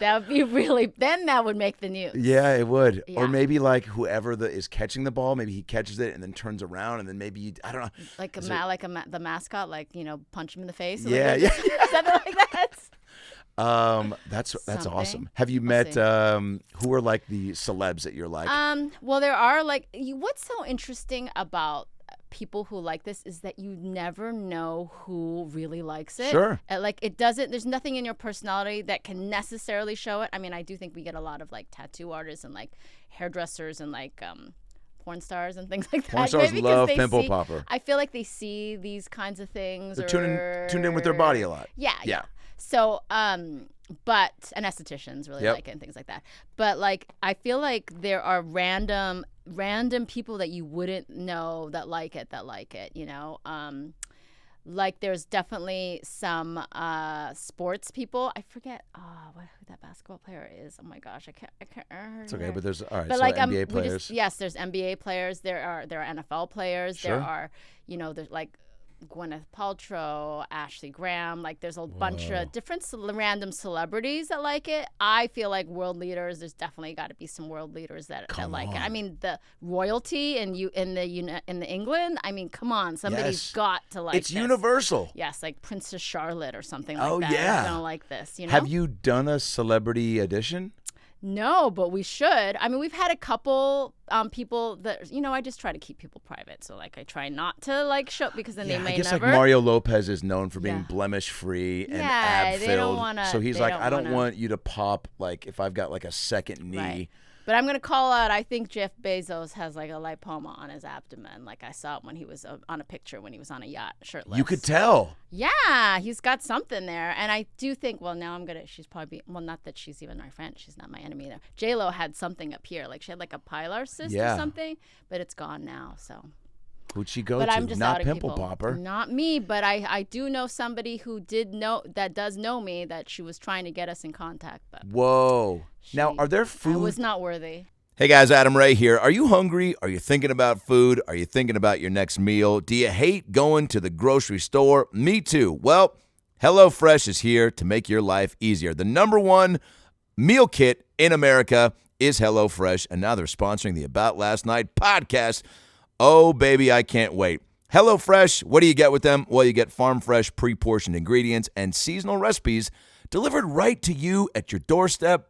That would be really. Then that would make the news.
Yeah, it would.
Yeah.
Or maybe like whoever is catching the ball, maybe he catches it and then turns around, and then maybe I don't know.
Like the mascot, like punch him in the face.
Yeah,
Something like that.
That's awesome. Have you met who are like the celebs that you're like?
Well, there are what's so interesting about people who like this is that you never know who really likes it.
Sure.
There's nothing in your personality that can necessarily show it. I mean, I do think we get a lot of like tattoo artists and like hairdressers and like porn stars and things like that.
Porn stars
Maybe
love
'cause
Pimple Popper.
I feel like they see these kinds of things.
They're tuned in with their body a lot.
Yeah. So, and estheticians really like it and things like that. But like, I feel like there are random people that you wouldn't know that like it, you know? Like there's definitely some sports people. I forget who that basketball player is. Oh my gosh, I can't remember.
It's okay, but there's all right.
But
so
like
NBA players.
yes, there's NBA players. There are NFL players.
Sure.
There are there's like Gwyneth Paltrow, Ashley Graham. Like, there's a bunch of different random celebrities that like it. I feel like world leaders. There's definitely got to be some world leaders that like it. I mean, the royalty in the England. I mean, come on, somebody's got to like.
It's
this.
universal.
Yes, like Princess Charlotte or something like that.
Yeah.
Is gonna like this. You know.
Have you done a celebrity edition?
No, but we should. I mean, we've had a couple people that, I just try to keep people private. So, like, I try not to, like, show because then they may
I guess
never.
like Mario Lopez is known for being blemish-free and ab-filled.
They don't wanna,
so he's like, I don't
wanna...
want you to pop, like, if I've got, like, a second knee.
Right. But I'm going to call out, I think Jeff Bezos has, like, a lipoma on his abdomen. Like, I saw it when he was on a picture when he was on a yacht, shirtless.
You could tell.
Yeah, he's got something there. And I do think, well, now she's probably, not that she's even my friend. She's not my enemy either. J-Lo had something up here. Like, she had, like, a pilar cyst or something. But it's gone now, so.
Who'd she go
but
to?
I'm just
Not
out of
Pimple
people.
Popper.
Not me, but I do know somebody who does know me that she was trying to get us in contact. But
Whoa. Now, are there
I
food?
was not worthy.
Hey guys, Adam Ray here. Are you hungry? Are you thinking about food? Are you thinking about your next meal? Do you hate going to the grocery store? Me too. Well, HelloFresh is here to make your life easier. The #1 meal kit in America is HelloFresh, and now they're sponsoring the About Last Night podcast. Oh, baby, I can't wait. HelloFresh, what do you get with them? Well, you get farm-fresh, pre-portioned ingredients and seasonal recipes delivered right to you at your doorstep.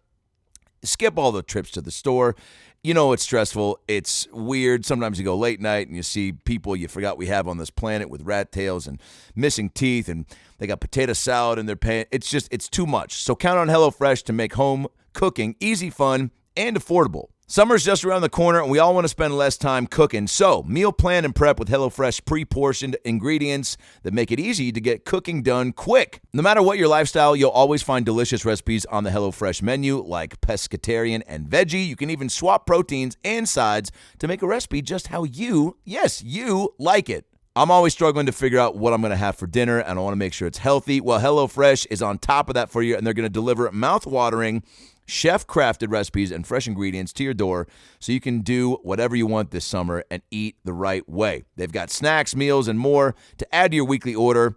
Skip all the trips to the store. You know it's stressful. It's weird. Sometimes you go late night and you see people you forgot we have on this planet with rat tails and missing teeth, and they got potato salad in their pan. It's too much. So count on HelloFresh to make home cooking easy, fun, and affordable. Summer's just around the corner, and we all want to spend less time cooking. So, meal plan and prep with HelloFresh pre-portioned ingredients that make it easy to get cooking done quick. No matter what your lifestyle, you'll always find delicious recipes on the HelloFresh menu, like pescatarian and veggie. You can even swap proteins and sides to make a recipe just how you like it. I'm always struggling to figure out what I'm going to have for dinner, and I want to make sure it's healthy. Well, HelloFresh is on top of that for you, and they're going to deliver mouth-watering, chef-crafted recipes and fresh ingredients to your door so you can do whatever you want this summer and eat the right way. They've got snacks, meals, and more to add to your weekly order,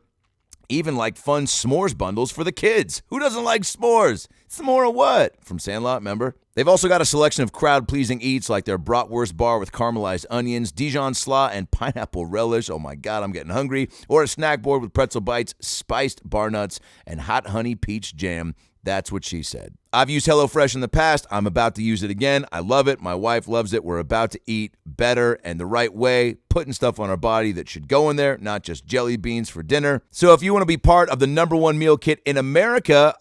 even like fun s'mores bundles for the kids. Who doesn't like s'mores? It's more of what? From Sandlot, remember? They've also got a selection of crowd-pleasing eats like their bratwurst bar with caramelized onions, Dijon slaw, and pineapple relish. Oh my God, I'm getting hungry. Or a snack board with pretzel bites, spiced bar nuts, and hot honey peach jam. That's what she said. I've used HelloFresh in the past. I'm about to use it again. I love it. My wife loves it. We're about to eat better and the right way, putting stuff on our body that should go in there, not just jelly beans for dinner. So if you want to be part of the #1 meal kit in America,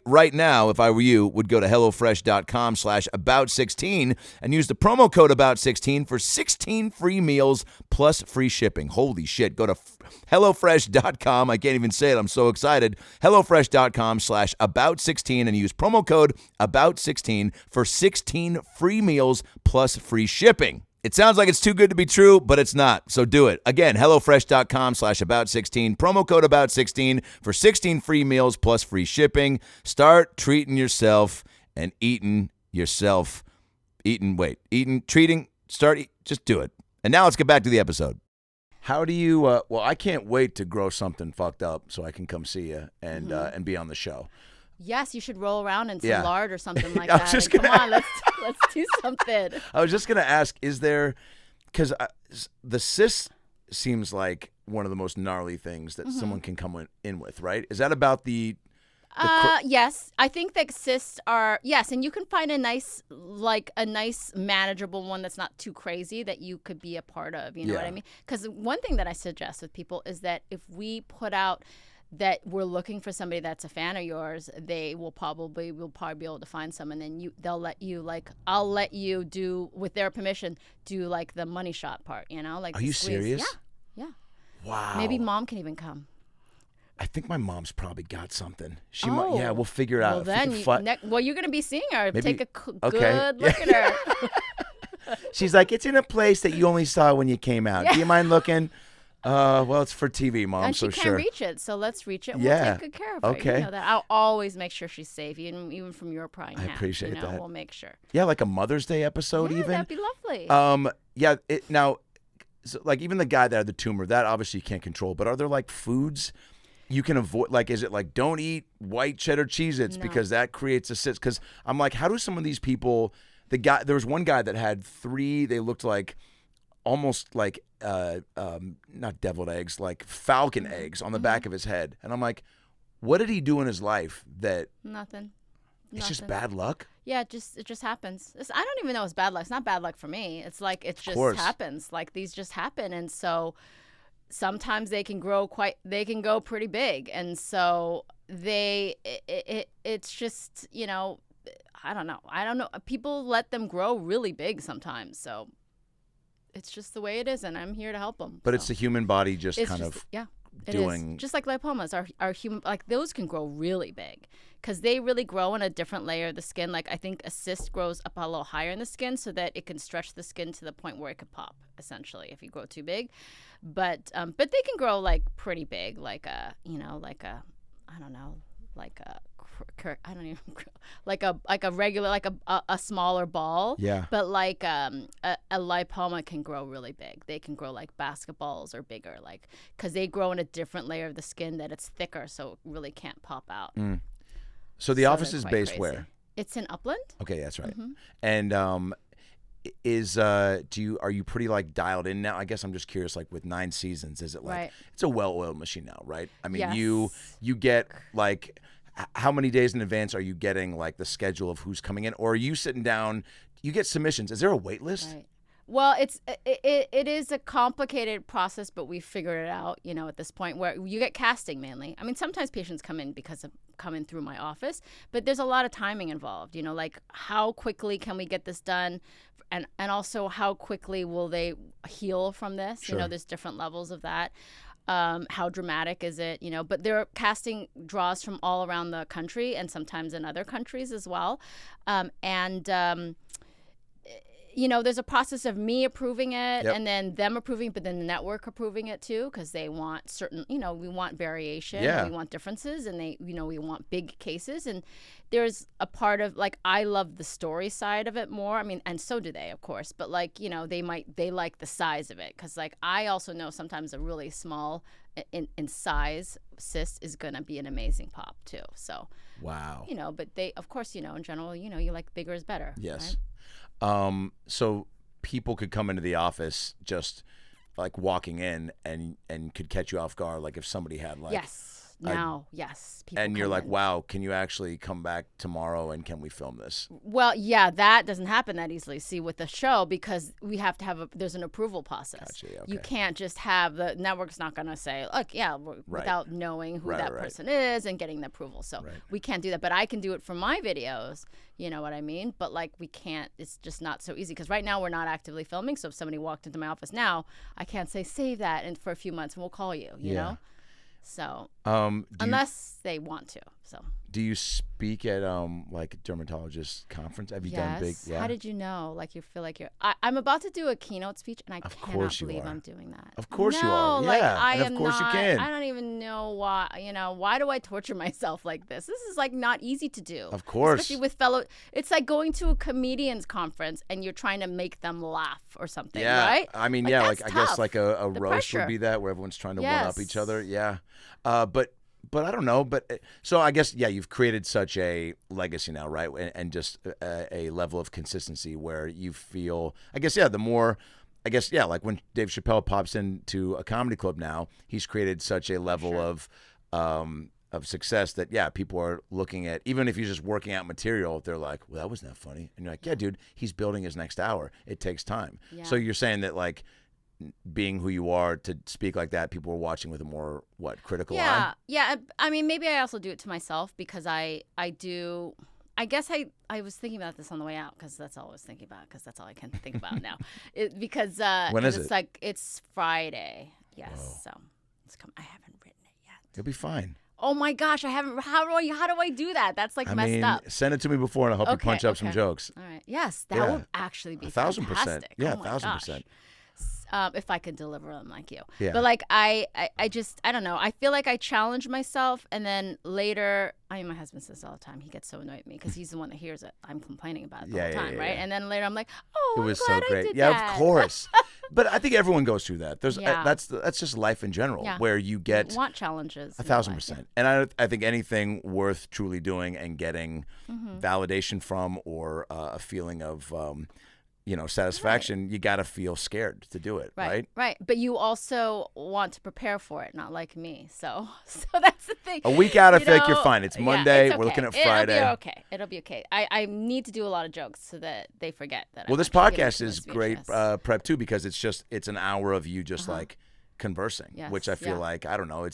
right now, if I were you, would go to HelloFresh.com/about16 and use the promo code about16 for 16 free meals plus free shipping. Holy shit. Go to HelloFresh.com. I can't even say it. I'm so excited. HelloFresh.com/about16 and use promo code about16 for 16 free meals plus free shipping. It sounds like it's too good to be true, but it's not. So do it. Again, HelloFresh.com/about16, promo code about16 for 16 free meals plus free shipping. Start treating yourself and just do it. And now let's get back to the episode. How do you, well, I can't wait to grow something fucked up so I can come see you and be on the show.
Yes, you should roll around in some lard or something like
I
that.
was just
Come on, let's do something.
I was just going to ask, is there, because the cyst seems like one of the most gnarly things that someone can come in with, right? Is that about the
yes, I think that cysts are, yes, and you can find a nice manageable one that's not too crazy that you could be a part of, you know what I mean? Because one thing that I suggest with people is that if we put out that we're looking for somebody that's a fan of yours, we'll probably be able to find some, and then they'll let you, like, I'll let you do, with their permission, do like the money shot part, you know? Like,
are you serious?
Yeah.
Wow.
Maybe mom can even come.
I think my mom's probably got something. She might. Yeah, we'll figure it out.
Well, then, you're going to be seeing her.
Maybe,
Take a good look at her.
She's like, it's in a place that you only saw when you came out. Do you mind looking? Well, it's for TV, Mom,
and
so
she
sure.
can't reach it, so let's reach it.
Yeah.
We'll take good care of her.
Okay.
You know that. I'll always make sure she's safe, even from your prying
I
hand.
appreciate that.
We'll make sure.
Yeah, like a Mother's Day episode,
Yeah,
even.
that'd be lovely.
Yeah. Now, so, like, even the guy that had the tumor, that obviously you can't control. But are there like foods you can avoid? Like, is it like don't eat white cheddar Cheez-Its because that creates a cyst? Because I'm like, how do some of these people? There was one guy that had 3. They looked like almost like not deviled eggs, like falcon eggs on the back of his head, and I'm like, what did he do in his life that?
Nothing.
It's just bad luck.
Yeah, it just happens. I don't even know it's bad luck. It's not bad luck for me. It's like it just happens. Like these just happen, and so sometimes they can go pretty big, and so it's just, you know, I don't know. People let them grow really big sometimes, so it's just the way it is, and I'm here to help them.
But it's the human body just
It
doing.
is. Just like lipomas, our human, like those can grow really big because they really grow in a different layer of the skin. Like I think a cyst grows up a little higher in the skin so that it can stretch the skin to the point where it could pop, essentially, if you grow too big. But they can grow like pretty big, like a regular, like a smaller ball.
Yeah.
But like a lipoma can grow really big. They can grow like basketballs or bigger, like because they grow in a different layer of the skin that it's thicker, so it really can't pop out.
So the office is based where?
It's in Upland.
Okay, that's right.
Mm-hmm.
And are you pretty like dialed in now? I guess I'm just curious, like with 9 seasons, is it like it's a well-oiled machine now, right? I mean,
yes.
you get like how many days in advance are you getting like the schedule of who's coming in, or are you sitting down? You get submissions. Is there a wait list?
Right. Well, it is a complicated process, but we've figured it out, you know, at this point where you get casting mainly. I mean, sometimes patients come in because of coming through my office, but there's a lot of timing involved, you know, like how quickly can we get this done? And also how quickly will they heal from this?
Sure.
You know, there's different levels of that. How dramatic is it? You know, but there are casting draws from all around the country and sometimes in other countries as well. You know, there's a process of me approving it and then them approving, but then the network approving it too, because they want certain, you know, we want variation, we want differences, and we want big cases. And there's a part of, like, I love the story side of it more. I mean, and so do they, of course, but like, you know, they like the size of it. Cause like, I also know sometimes a really small in size cyst is going to be an amazing pop too. So,
wow.
You know, but they, of course, you know, in general, you know, you like bigger is better.
Yes.
Right?
So people could come into the office just like walking in and could catch you off guard. Like if somebody had like,
yes. People
and you're
come
like,
in.
wow, can you actually come back tomorrow and can we film this?
Well, yeah, that doesn't happen that easily. See, with the show, because we have to have there's an approval process.
Gotcha, okay.
You can't just have the network's not going to say, look, without knowing who that person is and getting the approval. So we can't do that. But I can do it for my videos. You know what I mean? But like we can't. It's just not so easy because right now we're not actively filming. So if somebody walked into my office now, I can't say save that and for a few months and we'll call you. You know. So unless they want to. So
do you speak at like a dermatologist conference? Have you done big? Yeah.
How did you know? Like you feel like I'm about to do a keynote speech and I cannot believe I'm doing that.
Of course you are.
Like,
yeah. And of course you can.
I don't even know why. You know, why do I torture myself like this? This is like not easy to do.
Of course.
Especially with it's like going to a comedian's conference and you're trying to make them laugh or something.
Yeah.
Right.
I mean,
like,
like I guess like a roast
pressure.
would be that where everyone's trying to one up each other. Yeah. But I don't know. But so I guess, you've created such a legacy now, right? And just a level of consistency where you feel, I guess, the more, I guess, like when Dave Chappelle pops into a comedy club now, he's created such a level of success that, people are looking at, even if he's just working out material, they're like, well, that wasn't that funny. And you're like, yeah, dude, he's building his next hour. It takes time. Yeah. So you're saying that, like, being who you are to speak like that, people are watching with a more critical eye?
Yeah. I mean, maybe I also do it to myself because I guess I was thinking about this on the way out because that's all I was thinking about because that's all I can think about now. Because
when is
it's like it's Friday. Yes. Whoa. So it's I haven't written it yet.
You'll be fine.
Oh my gosh, I haven't. How do I do that? That's like messed up.
Send it to me before and I'll help you punch up some jokes.
All right. Yes, that would actually be
1,000%. Yeah,
1,000%. If I could deliver them like you.
Yeah.
But like I don't know. I feel like I challenge myself and then later, my husband says all the time, he gets so annoyed at me because he's the one that hears it. I'm complaining about it the whole time, right? And then later I'm like, oh,
it was
I'm glad
so great.
I did
yeah,
that.
of course. But I think everyone goes through that. There's
Yeah.
that's just life in general,
Yeah.
where you get
You want challenges.
1,000%. And I think anything worth truly doing and getting validation from, or a feeling of satisfaction, you got to feel scared to do it, right?
Right. But you also want to prepare for it, not like me. So that's the thing.
A week out, I
You
feel like you're
know,
fine. It's
yeah,
Monday.
it's
We're looking at
okay.
Friday.
It'll be okay. I need to do a lot of jokes so that they forget that.
Well,
I'm
this
actually giving
podcast
too
is
much
great
VHS.
prep too, because it's an hour of you just like conversing,
Yes,
which I feel
yeah.
like, I don't know,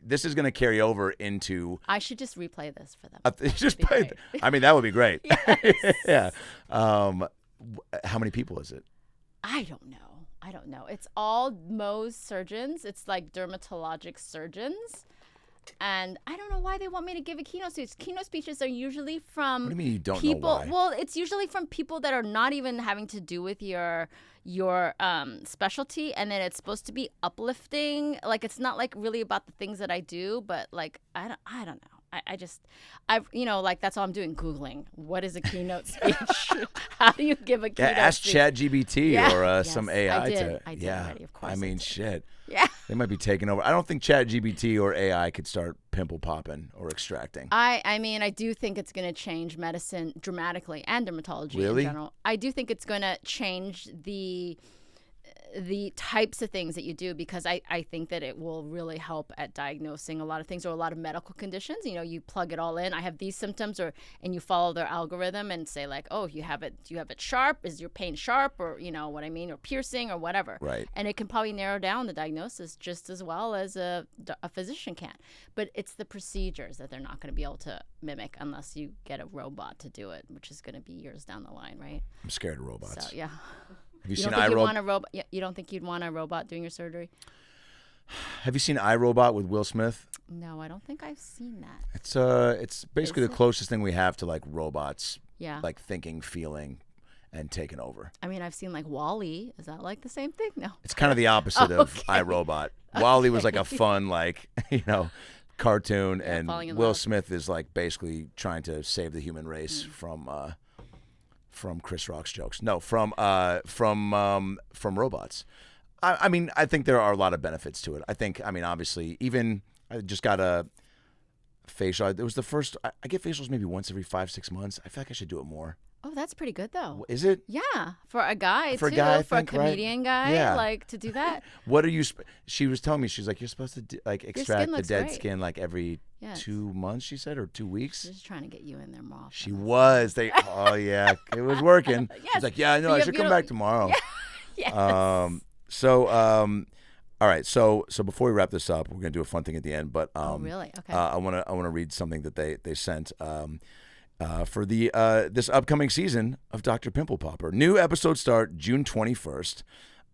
this is going to carry over into
I should just replay this for them.
just
That'd be
play.
great.
I mean, that would be great.
Yes.
Yeah. How many people is it?
I don't know. It's all Mohs surgeons. It's like dermatologic surgeons. And I don't know why they want me to give a keynote speech. Keynote speeches are usually from
What do you mean you don't
people.
know why?
Well, it's usually from people that are not even having to do with your specialty, and then it's supposed to be uplifting. Like, it's not like really about the things that I do, but like I don't know. Like, that's all I'm doing, Googling. What is a keynote speech? How do you give a keynote
Ask
speech?
ChatGPT
Yeah.
or
Yes,
some AI
I did.
to.
I did
yeah.
already, of course
I
I
mean,
did.
shit.
Yeah.
They might be taking over. I don't think ChatGPT or AI could start pimple popping or extracting.
I mean, I do think it's going to change medicine dramatically, and dermatology
Really?
in general. I do think it's going to change the types of things that you do, because I think that it will really help at diagnosing a lot of things, or a lot of medical conditions. You plug it all in. I have these symptoms, and you follow their algorithm and say like, oh, if you have it, do you have it sharp? Is your pain sharp, or what I mean, or piercing, or whatever.
Right.
And it can probably narrow down the diagnosis just as well as a physician can. But it's the procedures that they're not going to be able to mimic unless you get a robot to do it, which is going to be years down the line, right?
I'm scared of robots.
So yeah.
Have you
You
seen
don't think you'd
iRobot?
want a robot? You don't think you'd want a robot doing your surgery?
Have you seen iRobot with Will Smith?
No, I don't think I've seen that.
It's basically
Is
the
it?
closest thing we have to like robots,
Yeah.
like thinking, feeling, and taking over.
I mean, I've seen like Wall-E. Is that like the same thing? No.
It's kind of the opposite of
Okay.
iRobot. Wall-E was like a fun, like, cartoon, and
falling in
Will
love.
Smith is like basically trying to save the human race
Mm.
from Chris Rock's jokes. No, from robots. I mean, I think there are a lot of benefits to it. I mean, obviously, even I just got a facial. It was the first. I get facials maybe once every 5-6 months. I feel like I should do it more.
Oh, that's pretty good though.
Is it?
Yeah, for a guy
For a
too.
guy, I
for a
think, right?
comedian guy,
Yeah.
like to do that.
What are you? She was telling me, she's like, you're supposed to extract the
looks
dead
great.
skin like every
Yes.
2 months. She said, or 2 weeks.
Just trying to get you in there more often.
She was. Oh yeah, it was working.
Yes.
She's like, yeah, I know.
But
I
you
should
have-
come
you
back
don't-
tomorrow.
Yes.
All right. So before we wrap this up, we're gonna do a fun thing at the end. But
Oh, really? Okay.
I wanna read something that they sent. For the this upcoming season of Dr. Pimple Popper. New episodes start June 21st.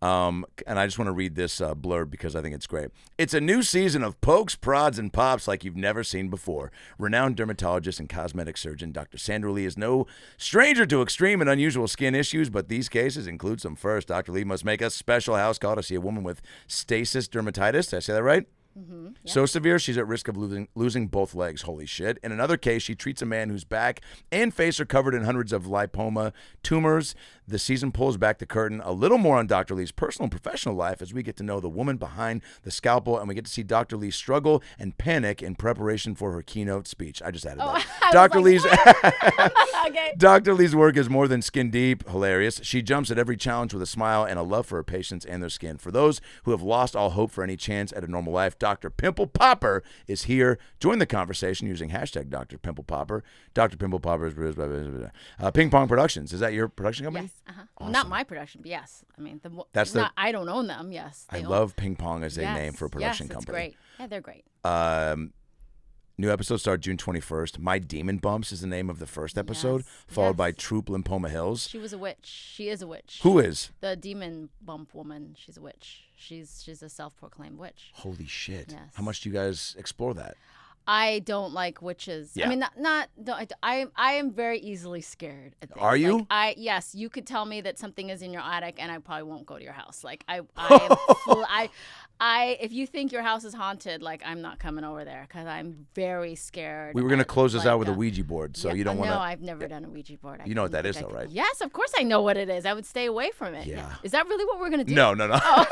And I just want to read this blurb because I think it's great. It's a new season of pokes, prods, and pops like you've never seen before. Renowned dermatologist and cosmetic surgeon Dr. Sandra Lee is no stranger to extreme and unusual skin issues, but these cases include some first. Dr. Lee must make a special house call to see a woman with stasis dermatitis. Did I say that right?
Mm-hmm.
So severe, she's at risk of losing both legs. Holy shit. In another case, she treats a man whose back and face are covered in hundreds of lipoma tumors. The season pulls back the curtain a little more on Dr. Lee's personal and professional life as we get to know the woman behind the scalpel, and we get to see Dr. Lee struggle and panic in preparation for her keynote speech. I just added that.
I was
Dr.
like,
Lee's
Okay.
Dr. Lee's work is more than skin deep. Hilarious. She jumps at every challenge with a smile and a love for her patients and their skin. For those who have lost all hope for any chance at a normal life, Dr. Pimple Popper is here. Join the conversation using hashtag Dr. Pimple Popper. Dr. Pimple Popper is Ping Pong Productions. Is that your production company?
Yes. Not my production, but yes. I mean, I don't own them. Yes.
I
they own-
love Ping Pong as a
Yes,
name for a production
yes,
company.
It's great. Yeah, they're great.
New episodes start June 21st. My Demon Bumps is the name of the first episode,
Yes,
followed by
yes.
Troop Lymphoma Hills.
She was a witch. She is a witch.
Who is?
The demon bump woman? She's a witch. She's a self-proclaimed witch.
Holy shit.
Yes.
How much do you guys explore that?
I don't like witches.
Yeah.
I mean, not don't, I am very easily scared at things.
Are you?
Like, yes, you could tell me that something is in your attic and I probably won't go to your house. Like I am full, if you think your house is haunted, like I'm not coming over there because I'm very scared.
We were going to close this
like,
out with a Ouija board, so you don't want to.
No, I've never done a Ouija board.
You know what that is, though, right?
Yes, of course I know what it is. I would stay away from it.
Yeah.
Is that really what we're going to do?
No.
Oh.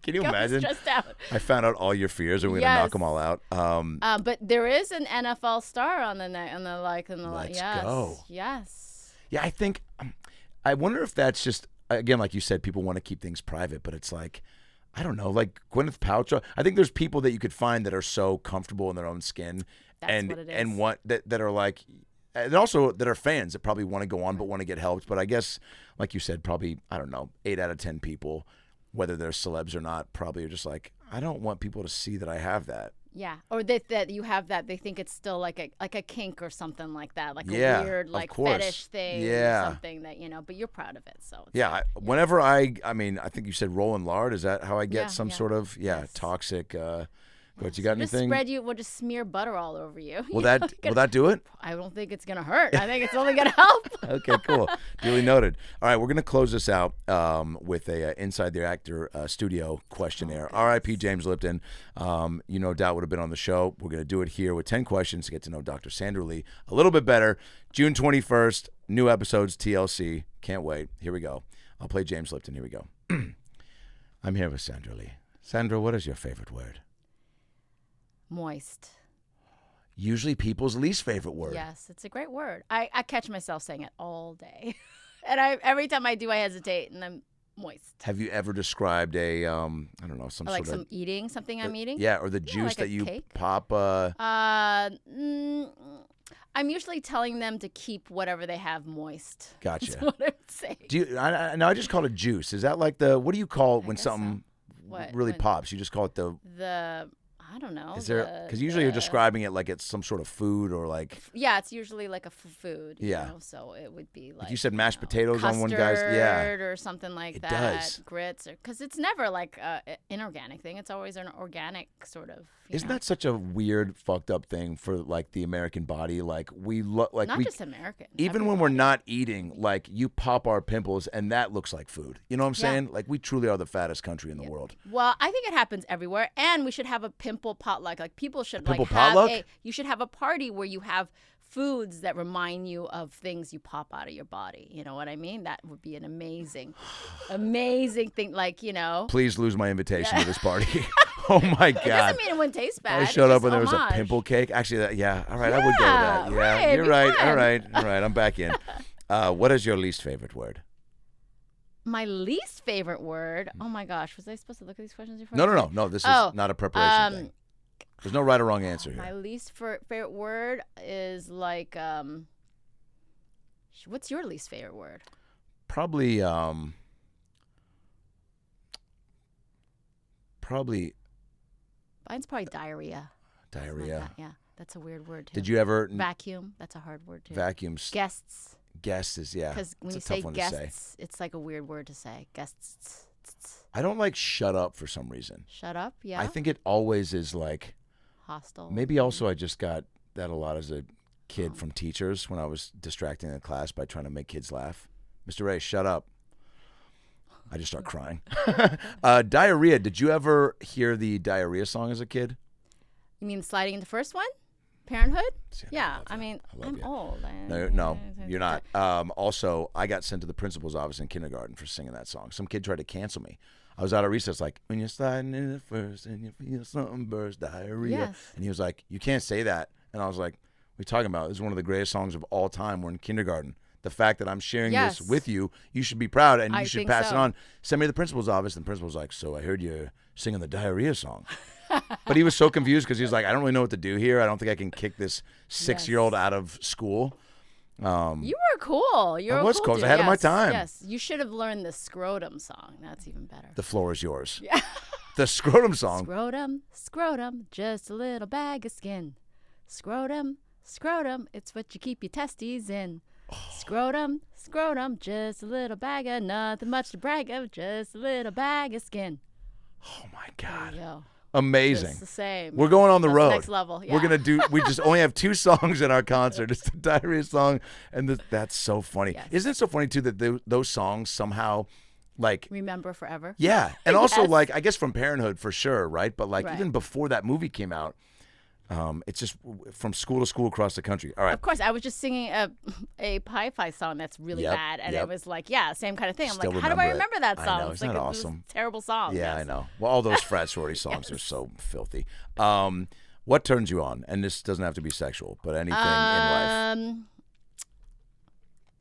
Can you
Got me
imagine?
stressed out.
I found out all your fears, and we're going to knock them all out.
But there is an NFL star on the neck,
Let's
yes,
go.
Yes.
Yeah, I think. I wonder if that's just again, like you said, people want to keep things private, but it's like. I don't know, like Gwyneth Paltrow. I think there's people that you could find that are so comfortable in their own skin,
That's what it is.
and want that are like, and also that are fans that probably want to go on but want to get helped. But I guess, like you said, probably I don't know, 8 out of 10 people, whether they're celebs or not, probably are just like, I don't want people to see that I have that.
Yeah, or that you have that. They think it's still like a kink or something like that, like
Yeah,
a weird
of
like
course.
fetish thing,
Yeah.
or something that But you're proud of it, so it's
Yeah, whenever I mean, I think you said rolling lard. Is that how I get
Yeah,
some
yeah.
sort of
Yes.
toxic? But you got
Just
anything?
we'll just smear butter all over you.
Will that do it?
I don't think it's gonna hurt. I think it's only gonna help.
Okay, cool. Duly noted. All right, we're going to close this out with a Inside the Actor studio questionnaire. R.I.P. James Lipton. You no doubt would have been on the show. We're going to do it here with 10 questions to get to know Dr. Sandra Lee a little bit better. June 21st, new episodes, TLC. Can't wait. Here we go. I'll play James Lipton. Here we go. I'm here with Sandra Lee. Sandra, what is your favorite word?
Moist.
Usually people's least favorite word.
Yes, it's a great word. I catch myself saying it all day, and every time I do, I hesitate, and I'm moist.
Have you ever described a I don't know, some
Like
sort of
something I'm eating?
Yeah, or the juice
like
that
a
you
cake.
pop
I'm usually telling them to keep whatever they have moist.
Gotcha.
That's what I'm saying.
Do you? I just call it juice. Is that like the? What do you call it when
guess so.
something
What,
really
when-
pops? You just call it the.
I don't know.
Is there? Because usually you're describing it like it's some sort of food or like.
Yeah, it's usually like a food.
Yeah.
So it would be like.
You said mashed potatoes on one guy's. Yeah.
or something like
It
that.
does.
Grits, because it's never like an inorganic thing. It's always an organic sort of.
Isn't that such a weird, fucked up thing for like the American body? Like we look like
not
we.
just American?
Even when we're not eating, like you pop our pimples, and that looks like food. You know what I'm
Yeah.
saying? Like we truly are the fattest country in the world.
Well, I think it happens everywhere, and we should have a pimple potluck. Like people should
pimple
like have
potluck?
you should have a party where you have foods that remind you of things you pop out of your body. You know what I mean? That would be an amazing thing. Like
Please lose my invitation to this party. Oh my God.
it doesn't mean it wouldn't taste bad.
I
It's
showed up
just
and there was a
homage.
pimple cake. Actually, all right, I would go to that. Yeah,
right,
you're
it'd be
right.
fun.
All right, I'm back in. What is your least favorite word?
My least favorite word. Oh my gosh, was I supposed to look at these questions before?
No. This is not a preparation thing. There's no right or wrong answer
My
here.
least favorite word is like what's your least favorite word?
Probably.
Mine's probably diarrhea. Something like
Diarrhea.
that. Yeah, that's a weird word too.
Did you ever
Vacuum. That's a hard word too.
vacuums?
Guests.
Guests is yeah.
Because when you
It's a tough
say
one to say.
guests, it's like a weird word to say. Guests.
I don't like shut up for some reason.
Shut up. Yeah.
I think it always is like.
Hostile.
Maybe also I just got that a lot as a kid from teachers when I was distracting the class by trying to make kids laugh. Mr. Ray, shut up. I just start crying. Diarrhea. Did you ever hear the diarrhea song as a kid?
You mean sliding into first one? Parenthood?
See, I
Yeah.
love
I
that.
mean,
I love
I'm
you.
old.
No, you're not. Also, I got sent to the principal's office in kindergarten for singing that song. Some kid tried to cancel me. I was out of recess like, when you're sliding in the first and you feel something burst, diarrhea.
Yes.
And he was like, you can't say that. And I was like, what are you talking about? This is one of the greatest songs of all time. We're in kindergarten. The fact that I'm sharing
Yes.
this with you, you should be proud and you
I
should
think
pass it
so.
on. Send me to the principal's office. And the principal's like, so I heard you singing the diarrhea song. But he was so confused because he was like, I don't really know what to do here. I don't think I can kick this 6-year-old out of school.
You were cool. You're
I
a
was
cool
cool. I was
dude.
ahead of my
Yes,
time.
Yes. You should have learned the scrotum song. That's even better.
The floor is yours. Yeah. The scrotum song.
Scrotum, just a little bag of skin. Scrotum, it's what you keep your testes in. Scrotum, just a little bag of nothing much to brag of, just a little bag of skin.
Oh my
There
God.
you go.
Amazing.
It's the same.
We're going on the
That's
road.
Next level. Yeah.
We're gonna do. We just only have 2 songs in our concert. It's the Diarrhea song, and that's so funny.
Yes.
Isn't it so funny too that those songs somehow, like,
Remember forever.
yeah, and also
Yes.
like I guess from Parenthood for sure, right? But like
Right.
even before that movie came out, it's just from school to school across the country. All right.
Of course, I was just singing a Pi-Fi song that's really
Yep,
bad, and
yep.
it was like, yeah, same kind of thing. I'm
Still
like, how do I
remember it.
remember that
I
song?
know,
It's
isn't
like
that
it was
awesome?
a terrible song.
Yeah,
yes.
I know. Well, all those frat sorority songs are so filthy. What turns you on? And this doesn't have to be sexual, but anything in life.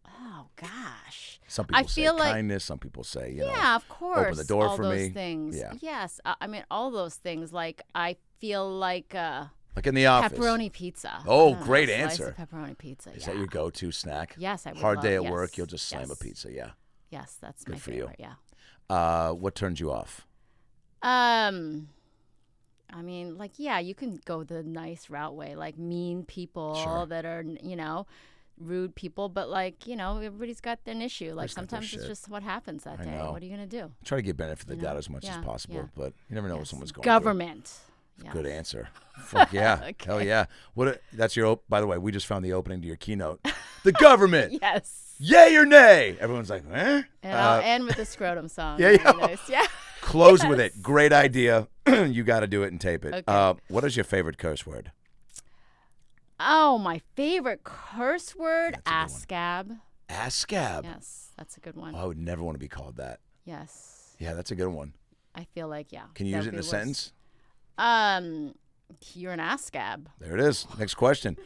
Oh gosh.
Some people
I
say
feel like-
kindness. Some people say, you know,
Yeah, of course.
the door
all
for
those
me.
things.
Yeah.
Yes, I mean all those things. Like I feel like
like in the office.
pepperoni pizza.
Oh,
I don't know,
great
a slice
answer.
of pepperoni pizza.
Is
yeah.
that your go-to snack?
Yes, I would
Hard
love-
day at
yes,
work, you'll just slam a
yes.
pizza. Yeah.
Yes, that's
Good
my
for you.
favorite. Yeah.
What turns you off?
I mean, like, yeah, you can go the nice route way, like mean people
Sure.
that are, rude people, but like, everybody's got an issue. Like
Everybody's got their
sometimes it's
shit.
just what happens that
I
day.
know.
What are you gonna do?
Try to get benefit of the
You
doubt
know?
as much as
Yeah,
possible,
yeah.
but you never know what
Yes.
someone's going
Government.
through. Good
Yes.
answer. Fuck yeah.
Okay.
Hell yeah. That's your. By the way, we just found the opening to your keynote. The government.
Yes.
Yay or nay? Everyone's like, eh?
And I'll end with the scrotum song.
yeah,
Very
yeah.
nice. Yeah.
Close with
Yes.
it. Great idea. You got to do it and tape it.
Okay.
What is your favorite curse word?
Oh, my favorite curse word,
That's a good
ASCAB.
Ascab.
Yes, that's a good one.
Oh, I would never want to be called that.
Yes.
Yeah, that's a good one.
I feel like, yeah.
Can you
that
use it
would
in a
be the
sentence?
worst. You're an ASCAB.
There it is. Next question.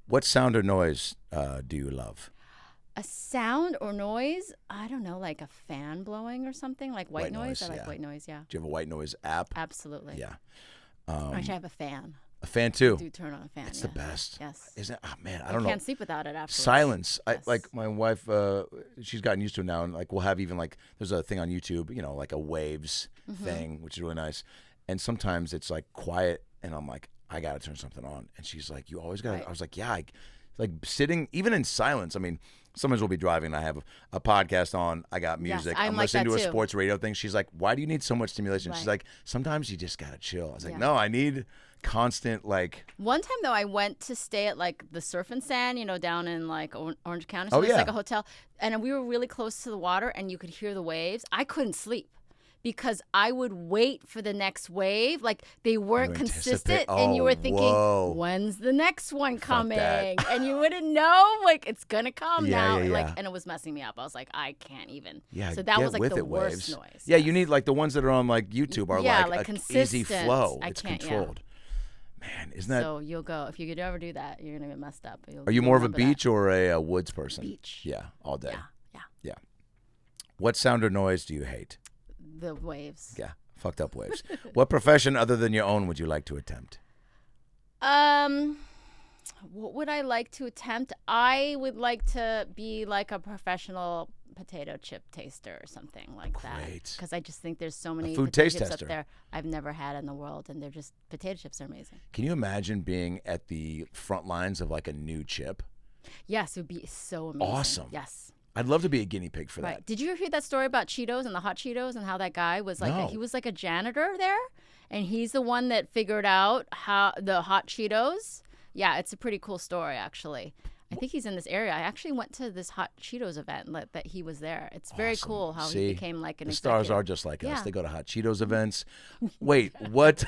What sound or noise do you love?
A sound or noise? I don't know, like a fan blowing or something, like white
White noise,
I like
yeah.
white noise, yeah.
Do you have a white noise app?
Absolutely.
Yeah.
I should have a fan.
A fan too.
Do turn on a fan.
It's
yeah,
the best.
Yes.
Isn't it? Oh, man, I
I
don't know.
can't sleep without it afterwards.
Silence. I
Yes.
like my wife. She's gotten used to it now, and like we'll have even like there's a thing on YouTube, like a waves
Mm-hmm.
thing, which is really nice. And sometimes it's like quiet, and I'm like, I gotta turn something on, and she's like, you always gotta.
Right.
I was like, yeah, like sitting even in silence. I mean, sometimes we'll be driving, and I have a podcast on. I got
Yes,
music.
I'm like
listening
that
to a
too.
sports radio thing. She's like, why do you need so much stimulation? She's
Right.
like, sometimes you just gotta chill. I was like,
Yeah.
no, I need constant like.
One time though, I went to stay at like the Surf and Sand, down in like Orange County. So
Oh,
it was
yeah.
like a hotel, and we were really close to the water, and you could hear the waves. I couldn't sleep because I would wait for the next wave. Like they weren't
anticipate-
consistent, and you were
oh,
thinking,
whoa.
when's the next one coming?
that.
And you wouldn't know, like it's gonna come
Yeah,
now.
yeah,
Like,
yeah.
and it was messing me up. I was like, I can't even.
Yeah,
So that
get
was like
with
the
it,
worst
waves.
noise.
Yeah,
yes.
you need like the ones that are on like YouTube are
Yeah,
like
like
a easy
consistent.
flow.
I
It's
can't, yeah.
controlled. Man, isn't that?
So you'll go if you could ever do that. You're gonna get messed up.
Are you more of a
remember that.
beach or a woods person?
Beach.
Yeah, all day.
Yeah.
Yeah. What sound or noise do you hate?
The waves.
Yeah, fucked up waves. What profession other than your own would you like to attempt?
What would I like to attempt? I would like to be like a professional potato chip taster or something like that.
Great.
Because I just think there's so many
food
potato
taste
chips
tester.
up there I've never had in the world, and they're just potato chips are amazing.
Can you imagine being at the front lines of like a new chip?
Yes, it would be so amazing.
Awesome.
Yes.
I'd love to be a guinea pig for
Right.
that.
Did you ever hear that story about Cheetos and the hot Cheetos and how that guy was like
No.
he was like a janitor there, and he's the one that figured out how the hot Cheetos. Yeah, it's a pretty cool story actually. I think he's in this area. I actually went to this hot Cheetos event that he was there. It's very
Awesome.
cool how
See,
he became like an
The stars
executive.
are just like us.
Yeah.
They go to hot Cheetos events. Wait, what?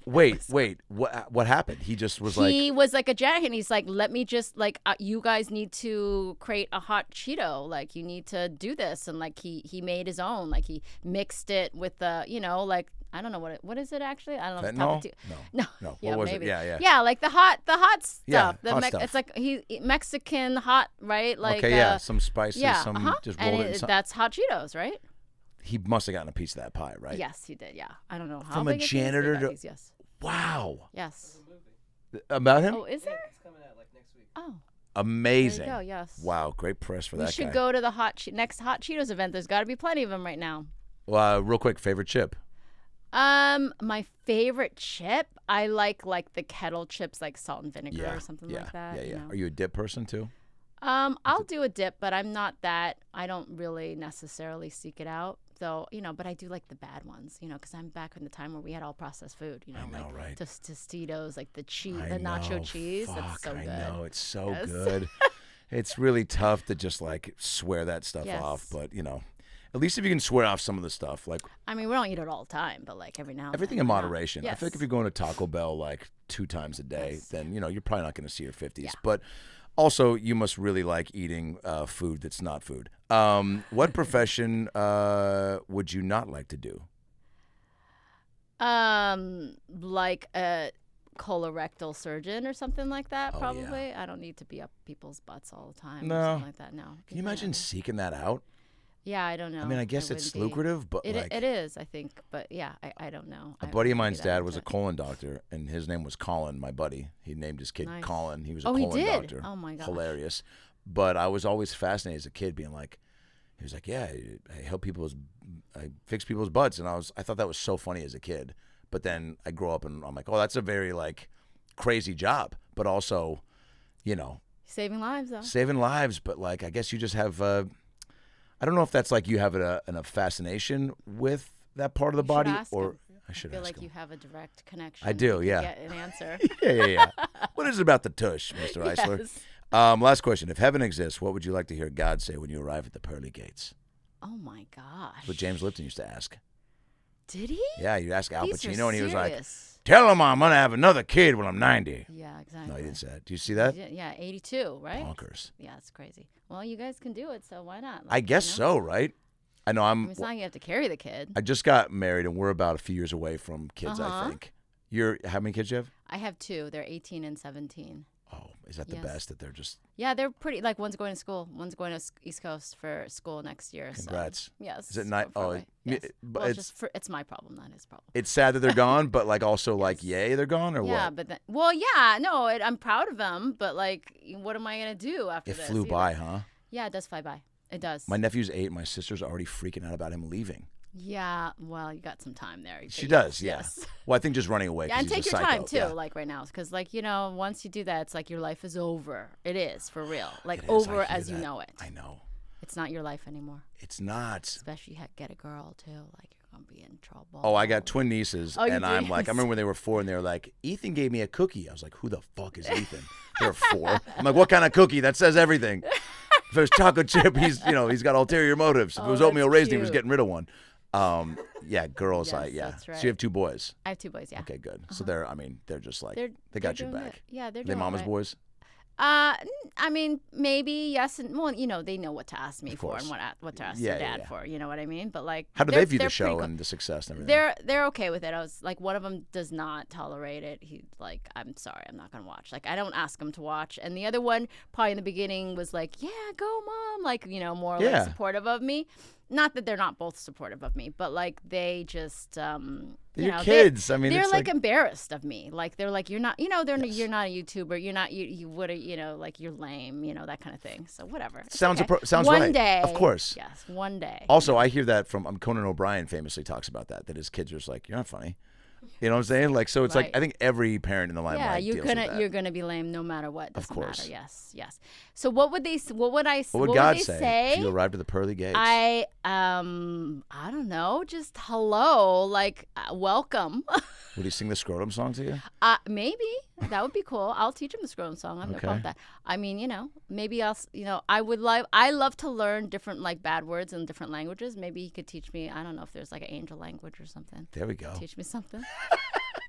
Wait. What happened? He just was like,
He was like a janitor, and he's like, let me just like you guys need to create a hot Cheeto. Like you need to do this, and like he made his own. Like he mixed it with the like I don't know what is it actually? I don't know.
fentanyl?
No.
No.
Yeah,
What was
maybe.
it? Yeah.
Yeah, like the hot stuff.
Yeah,
The
hot stuff.
It's like he Mexican hot, right? Like
Okay, yeah. Some spices,
yeah,
some just
and
rolled it in some.
that's hot Cheetos, right?
He must have gotten a piece of that pie, right?
Yes, he did. Yeah, I don't know how
From a
big it is,
janitor
but
to-
he's- yes,
Wow.
yes.
About him?
Oh, is there? Oh,
Amazing.
there you go. Yes.
Wow, great press for
We
that
should
guy.
go to the next hot Cheetos event. There's got to be plenty of them right now.
Well, real quick, favorite chip?
My favorite chip, I like the kettle chips, like salt and vinegar
Yeah,
or something
yeah,
like that.
yeah,
you
yeah.
know?
Are you a dip person too?
I'll do a dip, but I'm not that. I don't really necessarily seek it out. So, but I do like the bad ones, because I'm back in the time where we had all processed food,
I know,
like
right?
Tostitos, like the
I
nacho
know.
cheese.
Fuck,
That's so good.
I know. It's so
Yes.
good. It's really tough to just like swear that stuff
Yes.
off. But, at least if you can swear off some of the stuff, like
I mean, we don't eat it all the time, but like every now and
everything
then,
in
why not?
moderation. I
Yes.
feel like if you're going to Taco Bell like 2 times a day,
Yes.
then, you're probably not going to see your 50s.
Yeah.
But also, you must really like eating food that's not food. What profession would you not like to do?
Like a colorectal surgeon or something like that,
Oh, yeah.
probably. I don't need to be up people's butts all the time
No.
or something like that. No.
Can you imagine seeking that out?
Yeah, I don't know.
I mean, I guess
wouldn't
it's
be.
lucrative, but
It
like
it is, I think. But yeah, I don't know.
a
I
buddy of
wouldn't be
mine's
that
dad
into
was a
it.
colon doctor, and his name was Colin, my buddy. He named his kid
Nice.
Colin. He was a
Oh, he
colon
did?
doctor.
Oh, my gosh.
Hilarious. But I was always fascinated as a kid being like, he was like, yeah, I help I fix people's butts. And I thought that was so funny as a kid. But then I grow up and I'm like, oh, that's a very like crazy job, but also,
Saving lives, though.
saving lives. But like, I guess you just have, I don't know if that's like you have a fascination with that part of the
You should
body,
ask
or
him.
I should
I feel
ask
like
him.
you have a direct connection.
I do,
You could
yeah.
Get an answer.
Yeah. What is it about the tush, Mr. Eisler?
Yes.
Last question. If heaven exists, what would you like to hear God say when you arrive at the pearly gates?
Oh my gosh.
That's what James Lipton used to ask.
Did he?
Yeah, you ask Al
These are
Pacino, and he was like,
serious.
tell him I'm going to have another kid when I'm 90.
Yeah, exactly.
No, he didn't say that. Do you see that?
Yeah, 82, right?
Bonkers.
Yeah, it's crazy. Well, you guys can do it, so why not?
I guess so, right? I know
I mean, it's not like you have to carry the kid.
I just got married, and we're about a few years away from kids, I
Uh-huh.
think. How many kids do you have?
I have 2. They're 18 and 17.
Oh, is that the
Yes.
best that they're just
Yeah, they're pretty. Like one's going to school, one's going to East Coast for school next year.
congrats?
So, yes.
Is it not?
we're far
Oh,
away.
it-
Yes.
but
Well,
it's
it's my problem, not his problem.
it's sad that they're gone, but like also like yay they're gone or
Yeah,
what?
but then, well, yeah, no, I'm proud of them, but like, what am I gonna do after
It
this?
flew
either?
by, huh?
Yeah, it does fly by. It does.
My nephew's 8. My sister's already freaking out about him leaving.
Yeah, well, you got some time there.
She
but
does, yeah.
yes.
Well, I think just running away.
Yeah,
'cause
and
he's
take
a
your
psycho.
time too,
Yeah.
like right now, because like once you do that, it's like your life is over. It is for real, like
It is, I
over
hear
as you
that.
know it.
I know.
It's not your life anymore.
It's not.
Especially get a girl too, like you're gonna be in trouble.
Oh, I got twin nieces,
Oh, you
and
do?
I'm like, I remember when they were 4, and they were like, Ethan gave me a cookie. I was like, who the fuck is Ethan? They're 4. I'm like, what kind of cookie? That says everything. If it was chocolate chip, he's got ulterior motives. If it was
Oh,
oatmeal
that's
raisin, he was
cute.
getting rid of one. Yeah, girls,
Yes,
yeah.
that's
So
right.
you have 2 boys.
I have 2 boys. Yeah.
Okay, good. So they're just like,
They're-
they got
they're
your
doing
back.
good. Yeah, they're
Are they
doing
mama's
right.
boys?
I mean, maybe yes, and well, they know what to ask me
Of
for
course.
and what to ask
Yeah,
their
yeah,
dad
yeah.
for. You know what I mean? But like,
How do
they're-
they view the
they're pretty
show
cool.
and the success and everything?
They're okay with it. I was like, one of them does not tolerate it. He's like, I'm sorry, I'm not gonna watch. Like, I don't ask him to watch. And the other one, probably in the beginning, was like, yeah, go mom, like more
Yeah.
like supportive of me. Not that they're not both supportive of me, but like they just,
They're
you
your
know,
kids. I mean,
they're
it's
like embarrassed of me. Like they're like, you're not,
Yes.
you're not a YouTuber. You're not, you would, like you're lame, that kind of thing. So whatever. It's
Sounds
okay.
sounds
one
right.
day,
Of course.
Yes, one day.
Also, I hear that from Conan O'Brien famously talks about that his kids are just like, you're not funny. You know what I'm saying? Like, so it's like,
Right.
I think every parent in the limelight
Yeah,
deals with that.
you're gonna be lame no matter what. Doesn't
course.
matter. Yes. So what would they? What would I?
What would God
they
say if you arrived at the pearly gates?
I don't know. Just hello, like welcome.
Would he sing the scrotum song to you?
Maybe that would be cool. I'll teach him the scrotum song. I'm no problem with that. I mean, maybe I would love. I love to learn different like bad words in different languages. Maybe he could teach me. I don't know if there's like an angel language or something.
There we go.
Teach me something.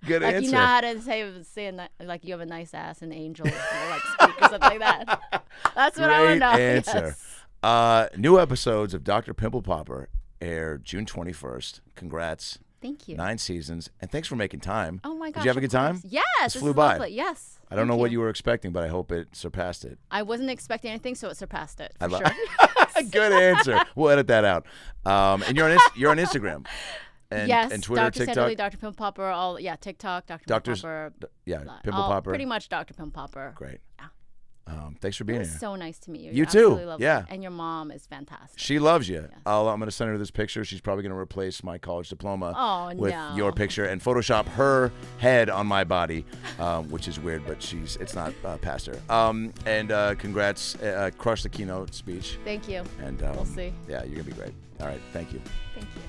Good
Like
answer.
you know how to say like you have a nice ass in angel, like speak or something like that. That's what I want to know.
Great answer.
Yes.
New episodes of Dr. Pimple Popper air June 21st. Congrats.
Thank you.
9 seasons. And thanks for making time.
Oh my gosh.
Did you have a good time?
Yes.
This
This
flew
is
by.
lovely. Yes.
I don't know
Thank
what you were expecting, but I hope it surpassed it.
I wasn't expecting anything, so it surpassed it. For
I love-
sure.
Good answer. We'll edit that out. And you're on Instagram. And,
yes.
and Twitter,
Dr.
TikTok.
Sanderly, Dr. Pimple Popper, TikTok, Dr.
Doctors-
Pimple Popper.
Yeah, Pimple Popper.
Pretty much Dr. Pimple Popper.
Great.
Yeah.
Thanks for
It
being
was
here.
so nice to meet you.
You
You're
too.
absolutely lovely.
Yeah.
And your mom is fantastic.
She loves you.
Yes.
I'm going to send her this picture. She's probably going to replace my college diploma
Oh,
with
no.
your picture and Photoshop her head on my body, which is weird, but it's not past her. And congrats. Crush the keynote speech.
Thank you.
And
We'll see.
Yeah, you're going to be great. All right. Thank you.
Thank you.